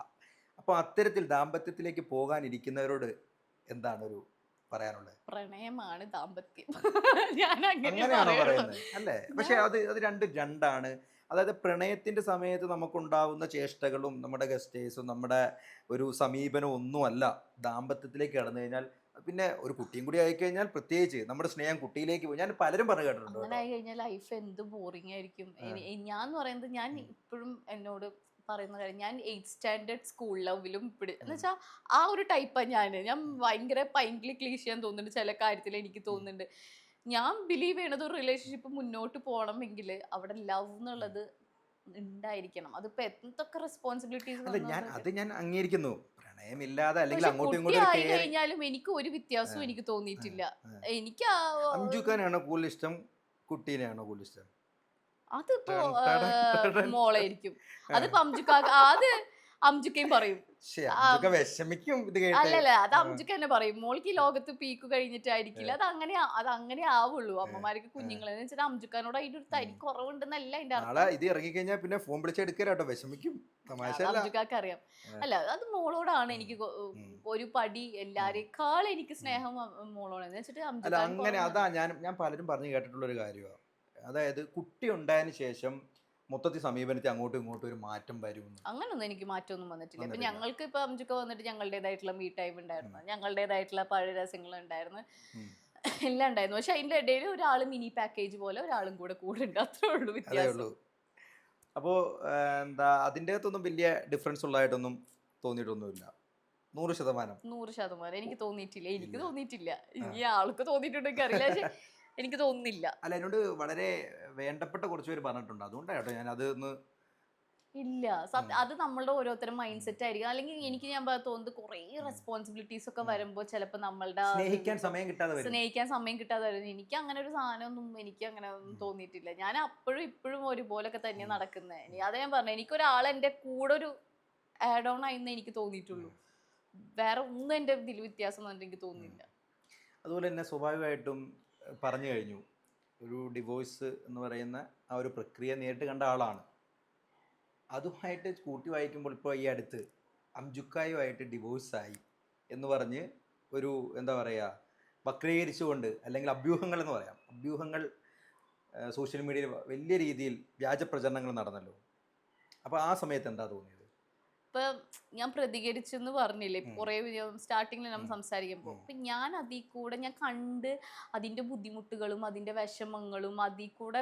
അപ്പോൾ അത്തരത്തിൽ ദാമ്പത്യത്തിലേക്ക് പോകാനിരിക്കുന്നവരോട് എന്താണ് ഒരു പറയാനുള്ളത്? പ്രണയമാണ് ദാമ്പത്യം, ഞാൻ അങ്ങനെയാണോ പറയുന്നത്? അല്ലേ? പക്ഷെ അത് രണ്ടാണ്. അതായത് പ്രണയത്തിൻ്റെ സമയത്ത് നമുക്കുണ്ടാവുന്ന ചേഷ്ടകളും നമ്മുടെ ഗസ്റ്റേഴ്സും നമ്മുടെ ഒരു സമീപനവും ഒന്നുമല്ല ദാമ്പത്യത്തിലേക്ക് കടന്നു കഴിഞ്ഞാൽ. പിന്നെ ഒരു കുട്ടിയും കൂടി ആയിക്കഴിഞ്ഞാൽ പ്രത്യേകിച്ച് നമ്മുടെ സ്നേഹം കുട്ടിയിലേക്ക് പോയി. ഞാൻ പലരും പറഞ്ഞു കേട്ടിട്ടുണ്ട്. അങ്ങനെ ആയി കഴിഞ്ഞാൽ ലൈഫ് എന്ത് ബോറിംഗ് ആയിരിക്കും. ഞാൻ പറയുന്നത്, ഞാൻ ഇപ്പോഴും എന്നോട് പറയുന്ന കാര്യം, ഞാൻ 8th സ്റ്റാൻഡേർഡ് സ്കൂൾ ലവിലും എന്ന് വെച്ചാൽ ആ ഒരു ടൈപ്പാണ് ഞാൻ ഭയങ്കര പൈങ്കിളി ക്ലീശയാന്ന് തോന്നുന്നുണ്ട് ചില കാര്യത്തിൽ. എനിക്ക് തോന്നുന്നുണ്ട്, ഞാൻ ബിലീവ് ചെയ്യണത് ഒരു റിലേഷൻഷിപ്പ് മുന്നോട്ട് പോകണമെങ്കിൽ അവിടെ ലവ് എന്നുള്ളത് ഉണ്ടായിരിക്കണം. അതിപ്പോ എന്തൊക്കെ റെസ്പോൺസിബിലിറ്റീസ് ഞാൻ അംഗീകരിക്കുന്നു. പ്രണയമില്ലാതെ അല്ലെങ്കിൽ അങ്ങോട്ടും ഇങ്ങോട്ടും കഴിഞ്ഞാലും എനിക്ക് ഒരു വ്യത്യാസവും എനിക്ക് തോന്നിയിട്ടില്ല. എനിക്ക് അംജുക്കാനാണോ കൂടുതൽ ഇഷ്ടം, കുട്ടീനെയാണോ കൂടുതൽ ഇഷ്ടം? അതിപ്പോ മോളായിരിക്കും. അതിപ്പോ അംജുക്കയും പറയും. അല്ലല്ല, അത് അംജുക്ക തന്നെ പറയും. മോൾക്ക് ഈ ലോകത്ത് പീക്ക് കഴിഞ്ഞിട്ടായിരിക്കില്ല, അത് അങ്ങനെ ആവുള്ളൂ. അമ്മമാർക്ക് കുഞ്ഞുങ്ങളെ വെച്ചാൽ അംജുക്കാനോട് അതിന്റെ ഒരു തരി കുറവുണ്ടെന്നല്ല അതിന്റെ അർത്ഥം. ഇത് ഇറങ്ങിക്കഴിഞ്ഞാൽ പിന്നെ ഫോൺ വിളിച്ചെടുക്കാട്ടോ, വിഷമിക്കും. അംജുക്കാക്ക് അറിയാം. അല്ല, അത് മോളോടാണ് എനിക്ക് ഒരു പടി എല്ലാരേക്കാളും എനിക്ക് സ്നേഹം മോളോടാണ് വെച്ചിട്ട്. അങ്ങനെ അതാ ഞാൻ പലരും പറഞ്ഞു കേട്ടിട്ടുള്ള ഒരു കാര്യമാണ്. അതായത് കുട്ടി ഉണ്ടായതിനു ശേഷം മൊത്തത്തിൽ സമീപനത്തിൽ അങ്ങോട്ടും ഇങ്ങോട്ടും ഒരു മാറ്റം വരും. അങ്ങനൊന്നും എനിക്ക് മാറ്റമൊന്നും വന്നിട്ടില്ല. ഇപ്പൊ ഞങ്ങൾക്ക് ഇപ്പൊ അംജുക്ക വന്നിട്ട് ഞങ്ങളുടേതായിട്ടുള്ള മീ ടൈം ഉണ്ടായിരുന്നു, ഞങ്ങളുടേതായിട്ടുള്ള പഴയ രസങ്ങൾ ഉണ്ടായിരുന്നു, എല്ലാം ഉണ്ടായിരുന്നു. പക്ഷെ അതിന്റെ ഇടയിൽ ഒരാൾ മിനി പാക്കേജ് പോലെ ഒരാളും കൂടെ ഉണ്ട്, അത്രേ ഉള്ളൂ വ്യത്യാസം. അപ്പോൾ അതിൻ്റെ അകത്തൊന്നും വലിയ ഡിഫറൻസ് ഉള്ളതായിട്ടൊന്നും തോന്നിയിട്ടൊന്നുമില്ല. 100% എനിക്ക് തോന്നിയിട്ടില്ല. ഇനി ആൾക്ക് തോന്നിയിട്ടുണ്ടെങ്കിൽ അറിയില്ല, പക്ഷെ എനിക്ക് തോന്നുന്നില്ല. അല്ല, എന്നോട് വളരെ വേണ്ടപ്പെട്ട കുറച്ച് പേര് പറഞ്ഞിട്ടുണ്ട്, അതുകൊണ്ടാട്ടോ ഞാൻ അത് ഇല്ല. അത് നമ്മളുടെ ഓരോരുത്തരും മൈൻഡ് സെറ്റ് ആയിരിക്കും. അല്ലെങ്കിൽ ഞാൻ തോന്നുന്നത് കുറേ റെസ്പോൺസിബിലിറ്റീസ് ഒക്കെ വരുമ്പോൾ ചിലപ്പോൾ നമ്മളുടെ സ്നേഹിക്കാൻ സമയം കിട്ടാതെ വരും. എനിക്ക് അങ്ങനെ ഒരു സാധനമൊന്നും എനിക്ക് അങ്ങനെ ഒന്നും തോന്നിയിട്ടില്ല. ഞാൻ അപ്പോഴും ഇപ്പോഴും ഒരുപോലൊക്കെ തന്നെ നടക്കുന്നത്. അത് ഞാൻ പറഞ്ഞു, എനിക്കൊരാൾ എൻ്റെ കൂടെ ഒരു ആഡ് ഓൺ ആയിന്ന് എനിക്ക് തോന്നിയിട്ടുള്ളൂ. വേറെ ഒന്നും എൻ്റെ ഇതിൽ വ്യത്യാസം എനിക്ക് തോന്നുന്നില്ല. അതുപോലെ തന്നെ സ്വാഭാവികമായിട്ടും പറഞ്ഞു കഴിഞ്ഞു, ഒരു ഡിവോഴ്സ് എന്ന് പറയുന്ന ആ ഒരു പ്രക്രിയ നേരിട്ട് കണ്ട ആളാണ്. അതുമായിട്ട് കൂട്ടി വായിക്കുമ്പോൾ ഇപ്പോൾ ഈ അടുത്ത് അംജുക്കായുമായിട്ട് ഡിവോഴ്സായി എന്ന് പറഞ്ഞ് ഒരു എന്താ പറയുക വക്രീകരിച്ചുകൊണ്ട്, അല്ലെങ്കിൽ അഭ്യൂഹങ്ങൾ എന്ന് പറയാം, അഭ്യൂഹങ്ങൾ സോഷ്യൽ മീഡിയയിൽ വലിയ രീതിയിൽ വ്യാജ പ്രചരണങ്ങൾ നടന്നല്ലോ. അപ്പോൾ ആ സമയത്ത് എന്താ തോന്നിയത്? ഇപ്പൊ ഞാൻ പ്രതികരിച്ചെന്ന് പറഞ്ഞില്ലേ കുറെ സ്റ്റാർട്ടിങ്ങിൽ നമ്മൾ സംസാരിക്കുമ്പോൾ അപ്പൊ ഞാൻ അതിൽ കൂടെ ഞാൻ കണ്ട് അതിന്റെ ബുദ്ധിമുട്ടുകളും അതിന്റെ വിഷമങ്ങളും അതിൽ കൂടെ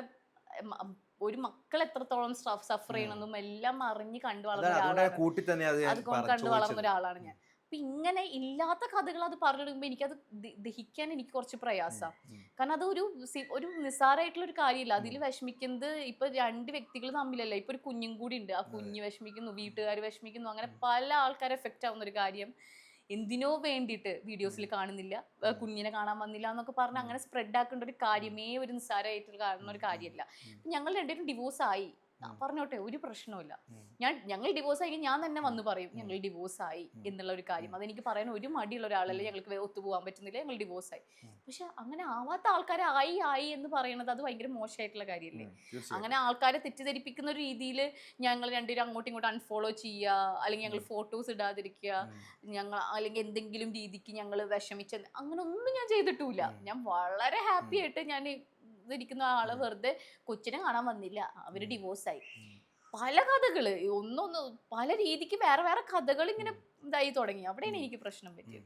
ഒരു മക്കൾ എത്രത്തോളം സഫർ ചെയ്യണമെന്നും എല്ലാം അറിഞ്ഞ് കണ്ടു വളർന്ന ഒരാളാണ്. കൂട്ടി തന്നെ അത് കണ്ടു വളർന്ന ഒരാളാണ് ഞാൻ. അപ്പൊ ഇങ്ങനെ ഇല്ലാത്ത കഥകൾ അത് പറഞ്ഞിടുമ്പോ എനിക്കത് ദഹിക്കാൻ എനിക്ക് കുറച്ച് പ്രയാസമാണ്. കാരണം അത് ഒരു നിസ്സാരമായിട്ടുള്ള ഒരു കാര്യമില്ല. അതിൽ വിഷമിക്കുന്നത് ഇപ്പൊ രണ്ട് വ്യക്തികൾ തമ്മിലല്ല, ഇപ്പൊ ഒരു കുഞ്ഞും കൂടി ഉണ്ട്. ആ കുഞ്ഞ് വിഷമിക്കുന്നു, വീട്ടുകാർ വിഷമിക്കുന്നു, അങ്ങനെ പല ആൾക്കാരെ എഫക്റ്റ് ആവുന്ന ഒരു കാര്യം എന്തിനോ വേണ്ടിയിട്ട് വീഡിയോസിൽ കാണുന്നില്ല, കുഞ്ഞിനെ കാണാൻ വന്നില്ല എന്നൊക്കെ പറഞ്ഞ് അങ്ങനെ സ്പ്രെഡ് ആക്കേണ്ട ഒരു കാര്യമേ ഒരു നിസ്സാരമായിട്ട് കാണുന്ന ഒരു കാര്യമല്ല. ഞങ്ങൾ രണ്ടുപേരും ഡിവോഴ്സ് ആയി, പറഞ്ഞോട്ടെ, ഒരു പ്രശ്നവുമില്ല. ഞങ്ങൾ ഡിവോഴ്സ് ആയി ഞാൻ തന്നെ വന്ന് പറയും ഞങ്ങൾ ഡിവോഴ്സ് ആയി എന്നുള്ള ഒരു കാര്യം. അതെനിക്ക് പറയാൻ ഒരു മടിയുള്ള ഒരാളല്ലേ, ഞങ്ങൾക്ക് ഒത്തുപോകാൻ പറ്റുന്നില്ല, ഞങ്ങൾ ഡിവോഴ്സ് ആയി. പക്ഷെ അങ്ങനെ ആവാത്ത ആൾക്കാരെ ആയി എന്ന് പറയുന്നത് അത് ഭയങ്കര മോശമായിട്ടുള്ള കാര്യമല്ലേ. അങ്ങനെ ആൾക്കാരെ തെറ്റിദ്ധരിപ്പിക്കുന്ന ഒരു രീതിയിൽ ഞങ്ങൾ രണ്ടുപേരും അങ്ങോട്ടും ഇങ്ങോട്ടും അൺഫോളോ ചെയ്യുക, അല്ലെങ്കിൽ ഞങ്ങൾ ഫോട്ടോസ് ഇടാതിരിക്കുക, ഞങ്ങൾ അല്ലെങ്കിൽ എന്തെങ്കിലും രീതിക്ക് ഞങ്ങൾ വിഷമിച്ച അങ്ങനെ ഒന്നും ഞാൻ ചെയ്തിട്ടില്ല. ഞാൻ വളരെ ഹാപ്പി ആയിട്ട് ഞാൻ ഇരിക്കുന്ന ആള് വെറുതെ കൊച്ചിനെ കാണാൻ വന്നില്ല, അവര് ഡിവോഴ്സായി. പല കഥകള് പല രീതിക്ക് വേറെ വേറെ കഥകൾ ഇങ്ങനെ ഇതായി തുടങ്ങി. അവിടെയാണ് എനിക്ക് പ്രശ്നം പറ്റിയത്.